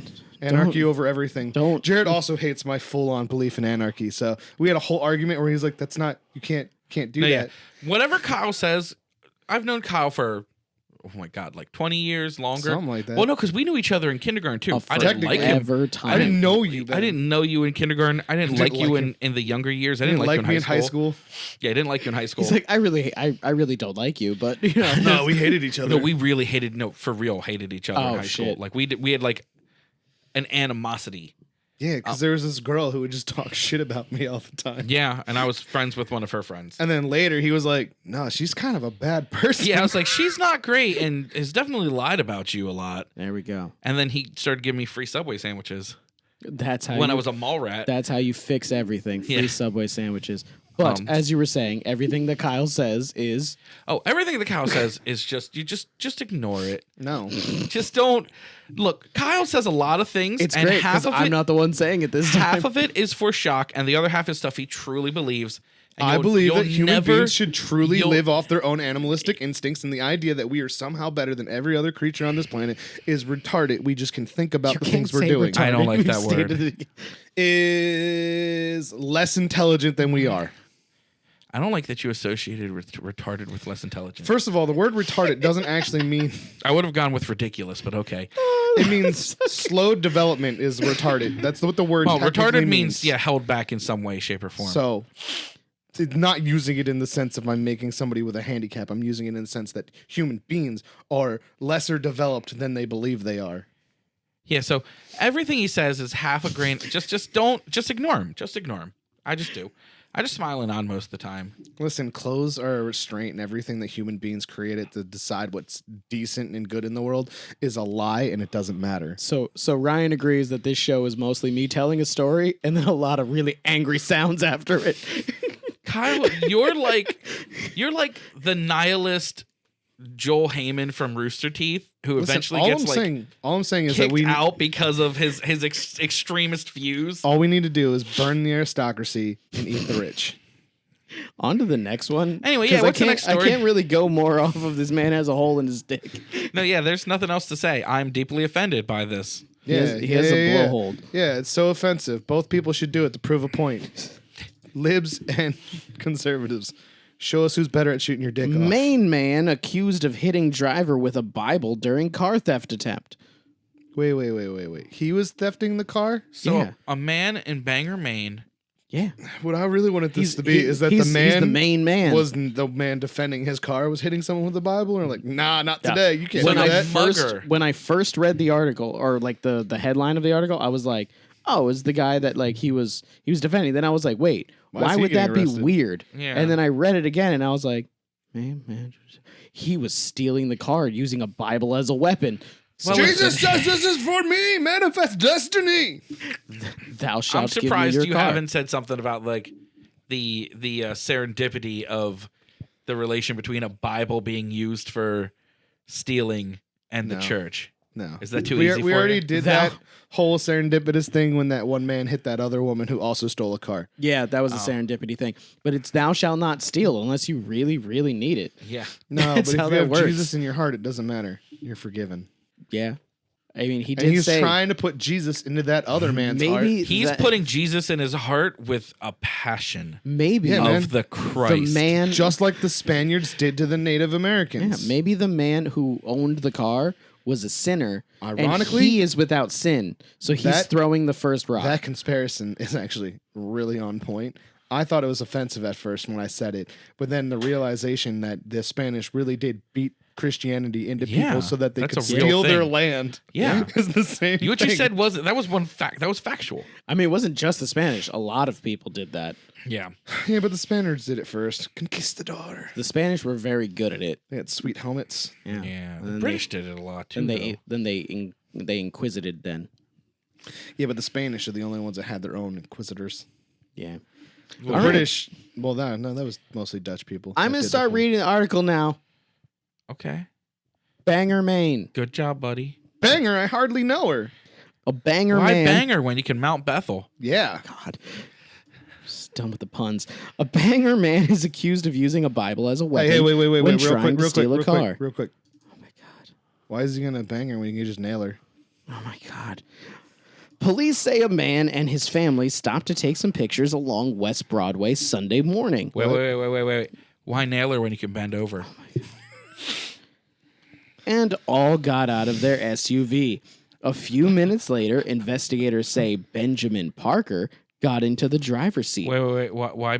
Anarchy over everything. don't- Jared also hates my full-on belief in anarchy. So we had a whole argument where he's like, "That's not. You can't do No, that." yeah. Whatever Kyle says, I've known Kyle for, oh my God, like 20 years longer. Something like that. Well, no, because we knew each other in kindergarten too. I didn't like him. Time. I didn't know you. Then. I didn't know you in kindergarten. I didn't like you like in the younger years. I You didn't like you me in high school. Yeah, I didn't like you in high school. He's like, I really don't like you, but you know. No, we hated each other. No, we really hated. No, for real, hated each other in Oh, high school. shit. Like we had like an animosity. Yeah, because there was this girl who would just talk shit about me all the time. Yeah, and I was friends with one of her friends. And then later he was like, "No, she's kind of a bad person." Yeah, I was like, she's not great, and has definitely lied about you a lot. There we go. And then he started giving me free Subway sandwiches That's how when you, I was a mall rat. That's how you fix everything. Free Yeah. Subway sandwiches. But as you were saying, everything that Kyle says is Oh, everything that Kyle says is just ignore it. No. Just don't look. Kyle says a lot of things, it's and great half because of I'm it, not the one saying it this time. half of it is for shock, and the other half is stuff he truly believes. And I you'll- believe you'll that human never- beings should truly you'll- live off their own animalistic instincts, and the idea that we are somehow better than every other creature on this planet is retarded. We just can think about You the can't things we're say doing. retarded. I don't like We've that word. stated it. Is less intelligent than we are. I don't like that you associated with retarded with less intelligent. First of all, the word retarded doesn't actually mean. I would have gone with ridiculous, but okay. It means slow development is retarded. That's what the word. Well, technically retarded means held back in some way, shape, or form. So, it's not using it in the sense of I'm making somebody with a handicap. I'm using it in the sense that human beings are lesser developed than they believe they are. yeah, so everything he says is half a grain. Just ignore him. Just ignore him. I just do. I just smile and nod most of the time. Listen, clothes are a restraint, and everything that human beings created to decide what's decent and good in the world is a lie, and it doesn't matter. So Ryan agrees that this show is mostly me telling a story and then a lot of really angry sounds after it. Kyle, you're like the nihilist Joel Heyman from Rooster Teeth, who Listen, eventually all gets I'm saying is that kicked we out because of his extremist views. all we need to do is burn the aristocracy and eat the rich. On to the next one. Anyway, 'Cause yeah, what's the next story? I can't really go more off of this man has a hole in his dick. No, yeah, there's nothing else to say. I'm deeply offended by this. He has a blowhold. Yeah, it's so offensive. Both people should do it to prove a point. Libs and conservatives. Show us who's better at shooting your dick off. Maine man accused of hitting driver with a Bible during car theft attempt. Wait. He was thefting the car? So Yeah. a man in Bangor, Maine. Yeah. What I really wanted this to be is that he's the the main man. was the man defending his car was hitting someone with the Bible, or like, nah, not today. You can't When do I that. mugger. when I first read the article or like the headline of the article, I was like, oh, it's the guy that like he was defending. Then I was like, wait, Why is why he would that getting be arrested? weird? Yeah. And then I read it again and I was like, man, he was stealing the car using a Bible as a weapon. Well, Jesus says this is for me, manifest destiny. Thou shalt I'm give me surprised your you car. haven't said something about like the serendipity of the relation between a Bible being used for stealing and the No. church. No. Is that too we, easy we for already you? did Thou- that whole serendipitous thing when that one man hit that other woman who also stole a car. Yeah, that was a Oh. serendipity thing. But it's thou shalt not steal unless you really, really need it. Yeah. No, That's but if how you that have works. Jesus in your heart, it doesn't matter. You're forgiven. Yeah. I mean, he And did he's say trying to put Jesus into that other man's heart. maybe He's that- putting Jesus in his heart with a passion maybe Yeah, man. of the the Christ. man Just like the Spaniards did to the Native Yeah, Americans. maybe the man who owned the car was a sinner. Ironically, and he is without sin, so he's that- throwing the first rock. That comparison is actually really on point. I thought it was offensive at first when I said it, but then the realization that the Spanish really did beat Christianity into Yeah, people so that they that's could a real steal their thing. land. Yeah. is the same. What you thing. said was that was one fact. That was factual. I mean, it wasn't just the Spanish. A lot of people did that. Yeah. Yeah, but the Spaniards did it first. Conquistador. The Spanish were very good at it. They had sweet helmets. Yeah. Yeah. And The then British did it a lot too. they inquisited then. Yeah, but the Spanish are the only ones that had their own inquisitors. Yeah. The All right. British, well, that was mostly Dutch people. I'm that gonna did the start whole- reading the article now. Okay. Bangor, Maine. Good job, buddy. Banger, I hardly know her. A banger Why man. banger when you can Mount Bethel? Yeah. God. Just done with the puns. A banger man is accused of using a Bible as a weapon Hey, wait, when real trying quick, to steal a car. real quick. Oh my God. Why is he gonna bang her when you can just nail her? Oh my God. Police say a man and his family stopped to take some pictures along West Broadway Sunday morning. Wait. Why nail her when you can bend over? And all got out of their SUV. A few minutes later, investigators say Benjamin Parker got into the driver's seat. Wait. Why?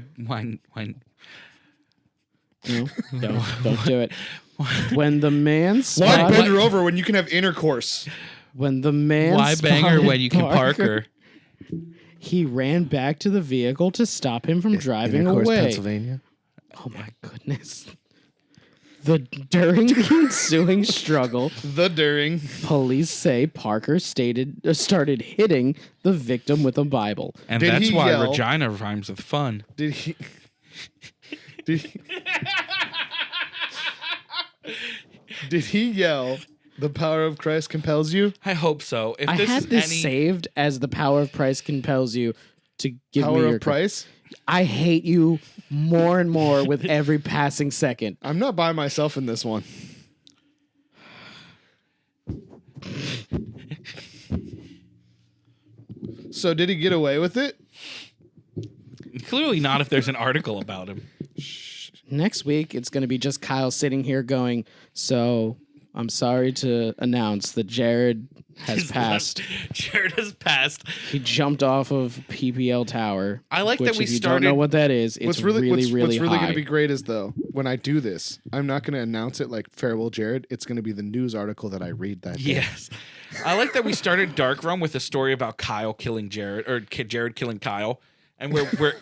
No, don't do it. When the man Why spotted, bend her over when you can have intercourse? when the man Why bang her spotted when you can park her? he ran back to the vehicle to stop him from driving Intercourse, away. Pennsylvania. Oh my goodness. During the ensuing struggle, During. police say Parker started hitting the victim with a Bible. And Did that's he why yell? Regina rhymes with fun. Did he? Did he? Did he yell? The power of Christ compels you. I hope so. If I this had is this any, saved as the power of Christ compels you to give Power me your of price. I hate you more and more with every passing second. I'm not by myself in this one. So did he get away with it? clearly not if there's an article about him. Next week, it's going to be just Kyle sitting here going, so I'm sorry to announce that Jared has He's passed. left. Jared has passed. He jumped off of PPL Tower. I like which that we if you started. don't know what that is. It's What's really really going high. to be great is though when I do this, I'm not going to announce it like farewell Jared. It's going to be the news article that I read that day. Yes. I like that we started Dark Rum with a story about Kyle killing Jared, or Jared killing Kyle. And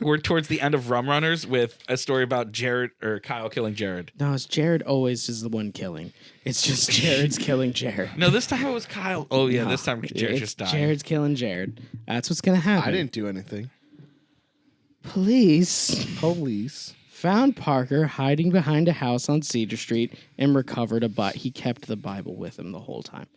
we're towards the end of Rum Runners with a story about Jared or Kyle killing Jared. No, it's Jared always is the one killing. It's just Jared's killing Jared. No, this time it was Kyle. Oh yeah, No, this time Jared it's just died. Jared's killing Jared. That's what's gonna happen. I didn't do anything. Police Police. found Parker hiding behind a house on Cedar Street and recovered a Bible. He kept the Bible with him the whole time.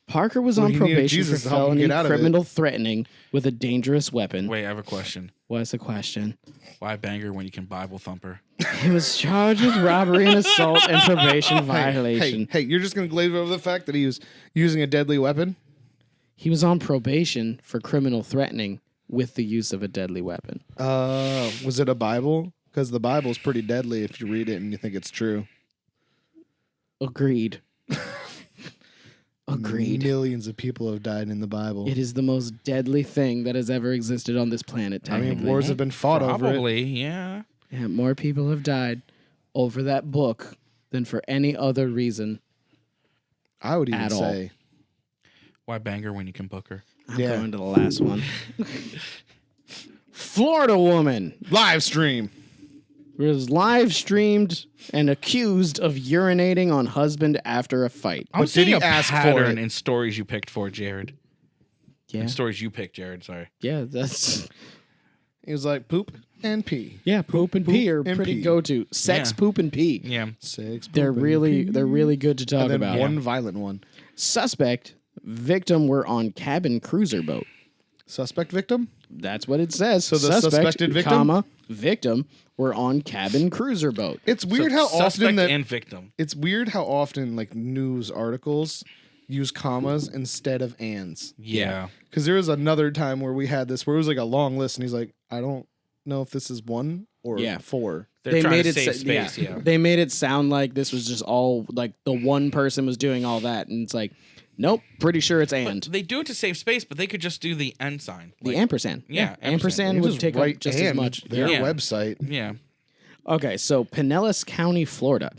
Parker was Well, on he needed probation for Jesus to help him felony get out of it. criminal threatening with a dangerous weapon. Wait, I have a question. What's the question? Why banger when you can Bible thumper? He was charged with robbery and assault and probation violation. Hey, you're just going to glaze over the fact that he was using a deadly weapon? He was on probation for criminal threatening with the use of a deadly weapon. Was it a Bible? Because the Bible's pretty deadly if you read it and you think it's true. Agreed. Agreed. Millions of people have died in the Bible. It is the most deadly thing that has ever existed on this planet. I Technically, mean, wars have been fought over it. Probably, yeah. yeah, more people have died over that book than for any other reason. I would even At all. say. Why banger when you can book her? I'm Yeah. going to the last one. Florida woman Live stream. was live streamed and accused of urinating on husband after a fight. I'm But did seeing he a ask for pattern it? in stories you picked for Jared. Yeah, In stories you picked, Jared. Sorry. yeah, that's He was like poop and pee. yeah. Poop and pee are and pretty pee. go-to. Sex, Yeah. poop, and pee. Yeah. Sex. They're poop, and really pee. they're really good to talk And then about. one violent one. Suspect, victim were on cabin cruiser boat. Suspect victim? That's what it says. So the suspected victim? comma, victim were on cabin cruiser boat. It's weird So how suspect often that and victim. it's weird how often like news articles use commas instead of ands. Yeah. Because there was another time where we had this where it was like a long list and he's like, I don't know if this is one or Yeah. four. They're trying to save sa- space. Yeah. They made it sound like this was just all like the one person was doing all that, and it's like, nope, pretty sure it's and. They do it to save space, but they could just do the end sign. The Like, ampersand. Yeah, ampersand You would just take write up just as and much. their Yeah. website. yeah. Okay, so Pinellas County, Florida.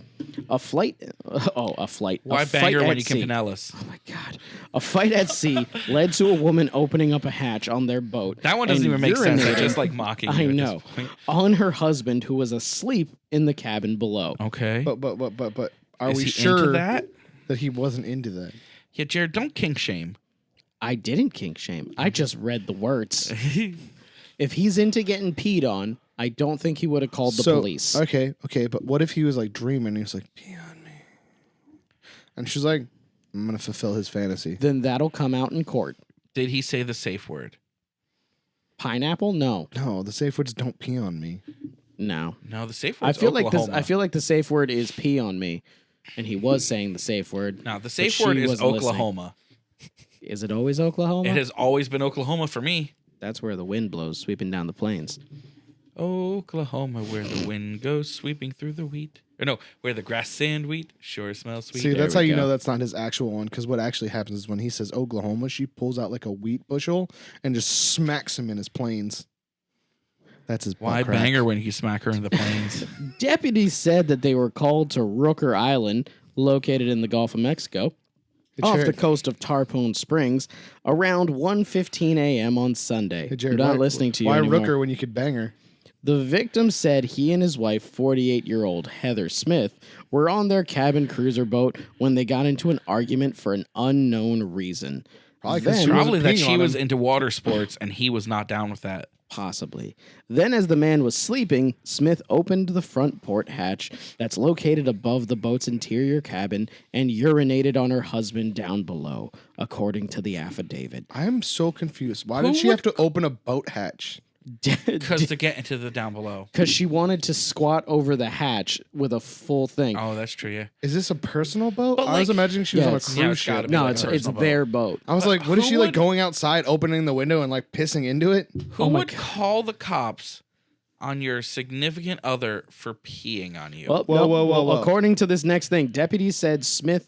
A fight Why a fight banger when at you can sea. Pinellas? Oh my God. A fight at sea led to a woman opening up a hatch on their boat. That one doesn't and even make sense. They're urinating just like mocking you. I at this know. point. On her husband, who was asleep in the cabin below. Okay. But are Is we he sure into that? that he wasn't into that? Yeah, Jared, don't kink shame. I didn't kink shame. I just read the words. If he's into getting peed on, I don't think he would have called the police. Okay, but what if he was like dreaming and he was like, pee on me? And she's like, I'm gonna fulfill his fantasy. Then that'll come out in court. Did he say the safe word? Pineapple? No. No, the safe words don't pee on me. No. No, the safe I word's feel Oklahoma. like I feel like the safe word is pee on me. And he was saying the safe word. No, the but safe she word is wasn't listening. Oklahoma. Is it always Oklahoma? It has always been Oklahoma for me. That's where the wind blows, sweeping down the plains. Oklahoma, where the wind goes sweeping through the wheat. Or no, where the grass sand wheat sure smells sweet. See, that's we how you go. know that's not his actual one, because what actually happens is when he says Oklahoma, she pulls out like a wheat bushel and just smacks him in his plains. That's his butt Why crack. bang her when you smack her in the plains? Deputies said that they were called to Rooker Island, located in the Gulf of Mexico, Hey, off Jared. the coast of Tarpon Springs, around 1:15 a.m. on Sunday. Hey, Jared, I'm not why- listening to you Why anymore. Rooker when you could bang her? The victim said he and his wife, 48-year-old Heather Smith, were on their cabin cruiser boat when they got into an argument for an unknown reason. Probably 'cause Then- she Probably that peeing she on was him. into water sports and he was not down with that. Possibly. Then, as the man was sleeping, Smith opened the front port hatch that's located above the boat's interior cabin and urinated on her husband down below, according to the affidavit. I am so confused. Why Who did she would- have to open a boat hatch? Because to get into the down below. Because she wanted to squat over the hatch with a full thing. Oh, that's true, yeah. Is this a personal boat? But, I was like- imagining she was on a Yes. cruise Yeah, it's gotta ship. be No, like it's a it's personal boat. their boat. I was like, what is who she like would- going outside, opening the window and like pissing into it? Who Oh my would God. call the cops on your significant other for peeing on you? Well, Whoa. According to this next thing, deputies said Smith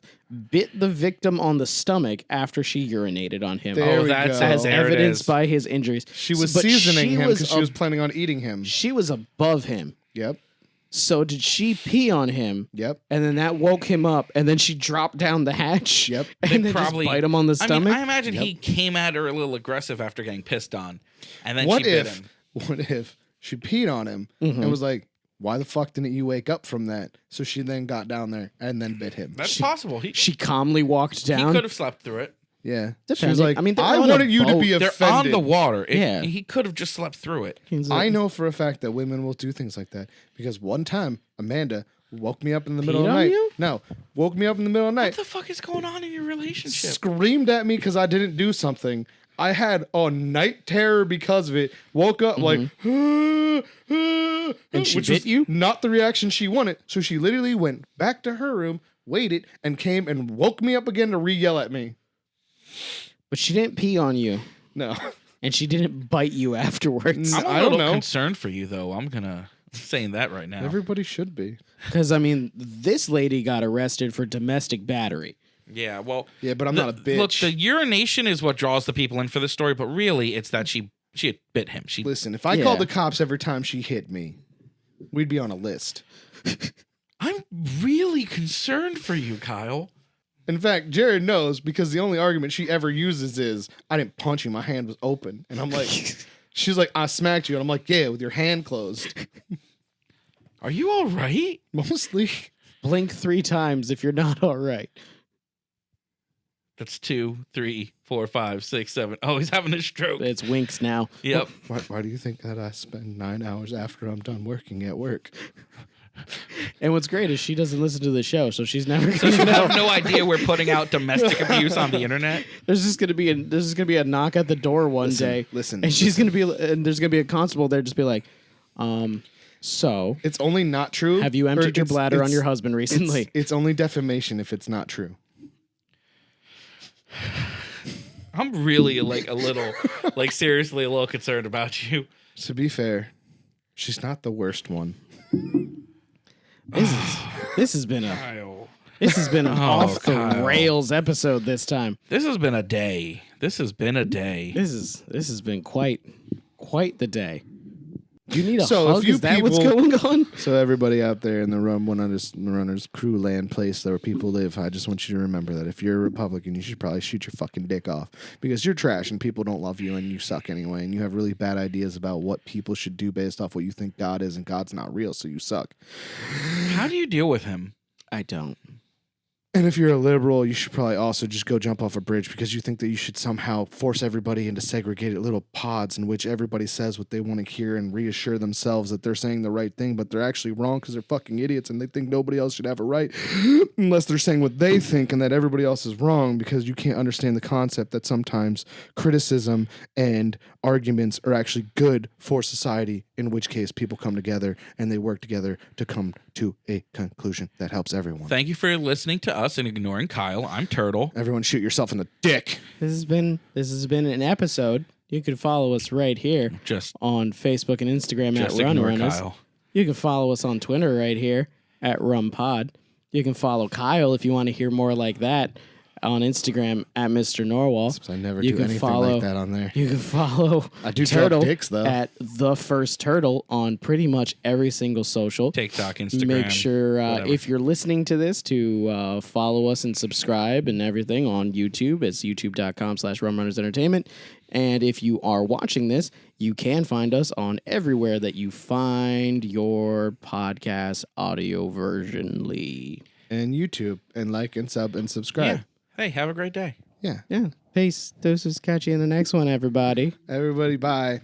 bit the victim on the stomach after she urinated on him. There oh, we that's go. as there it evidenced is. by his injuries. She was But seasoning him because she ab- was planning on eating him. She was above him. Yep. So did she pee on him? Yep. And then that woke him up, and then she dropped down the hatch. Yep. And They then just bite him on the I stomach. mean, I imagine he came at her a little aggressive after getting pissed on, and then What she bit if? him. What if she peed on him and was like, "Why the fuck didn't you wake up from that?" So she then got down there and then bit him. That's possible. He she calmly walked down. could have slept through it. Yeah. She Depending. was like, I mean, they're I on a wanted you to boat. be They're offended. on the water. Yeah. He could have just slept through it. He's like, I know for a fact that women will do things like that because one time Amanda woke me up in the middle of Peed the on night. you? No, woke me up in the middle of the What night. the fuck is going on in your relationship? Screamed at me because I didn't do something. I had a night terror because of it. Woke up like, And she which bit was you? not the reaction she wanted. So she literally went back to her room, waited, and came and woke me up again to re-yell at me. but she didn't pee on you, No. and she didn't bite you afterwards. I'm a I little don't know. concerned for you, though. I'm saying that right now. Everybody should be. Because, I mean, this lady got arrested for domestic battery. Yeah, well, Yeah, but I'm not a bitch. Look, the urination is what draws the people in for the story, but really, it's that she had bit him. She Listen, if I Yeah. called the cops every time she hit me, we'd be on a list. I'm really concerned for you, Kyle. In fact, Jared knows because the only argument she ever uses is, I didn't punch you, my hand was open. And I'm like, she's like, I smacked you. And I'm like, yeah, with your hand closed. Are you all right? Mostly. Blink 3 times if you're not all right. That's 2, 3, 4, 5, 6, 7. Oh, he's having a stroke. It's winks now. Yep. Why do you think that I spend 9 hours after I'm done working at work? And what's great is she doesn't listen to the show, so she's never So going you to have know. no idea we're putting out domestic abuse on the internet? There's just going to be a knock at the door one day. Listen. And she's going to be, and there's going to be a constable there just be like, so It's only not true. have you or emptied your it's- bladder on it's- your husband recently? It's only defamation if it's not true. I'm really like a little, like seriously a little concerned about you. To be fair, she's not the worst one. This has been Kyle. an off the Kyle. rails episode this time. This has been a day. This has been a day. This has been quite the day. Do you need a So if hug? you Is that what's people- going on? So everybody out there in the Rum Runnas crew land place where people live, I just want you to remember that if you're a Republican, you should probably shoot your fucking dick off because you're trash and people don't love you and you suck anyway and you have really bad ideas about what people should do based off what you think God is and God's not real, so you suck. How do you deal with him? I don't. And if you're a liberal, you should probably also just go jump off a bridge because you think that you should somehow force everybody into segregated little pods in which everybody says what they want to hear and reassure themselves that they're saying the right thing, but they're actually wrong because they're fucking idiots and they think nobody else should have a right unless they're saying what they think and that everybody else is wrong because you can't understand the concept that sometimes criticism and arguments are actually good for society, in which case people come together and they work together to come to a conclusion that helps everyone. Thank you for listening to us and ignoring Kyle. I'm Turtle. Everyone shoot yourself in the dick. This has been an episode. You can follow us right here Just on Facebook and Instagram at Rum ignore Runnas. Kyle. You can follow us on Twitter right here at Rum Pod. You can follow Kyle if you want to hear more like that on Instagram at Mr. Norwal. I never You do can anything follow- like that on there. You can follow I do Turtle drop dicks, though. at The First Turtle on pretty much every single social. TikTok, Instagram. Make sure whatever. if you're listening to this to follow us and subscribe and everything on YouTube. It's youtube.com/RumRunnersEntertainment. And if you are watching this, you can find us on everywhere that you find your podcast audio versionly. And YouTube, and like and sub and Yeah. subscribe. Hey, have a great day. Yeah. Yeah. Peace. Deuces. Catch you in the next one, everybody. Everybody, bye.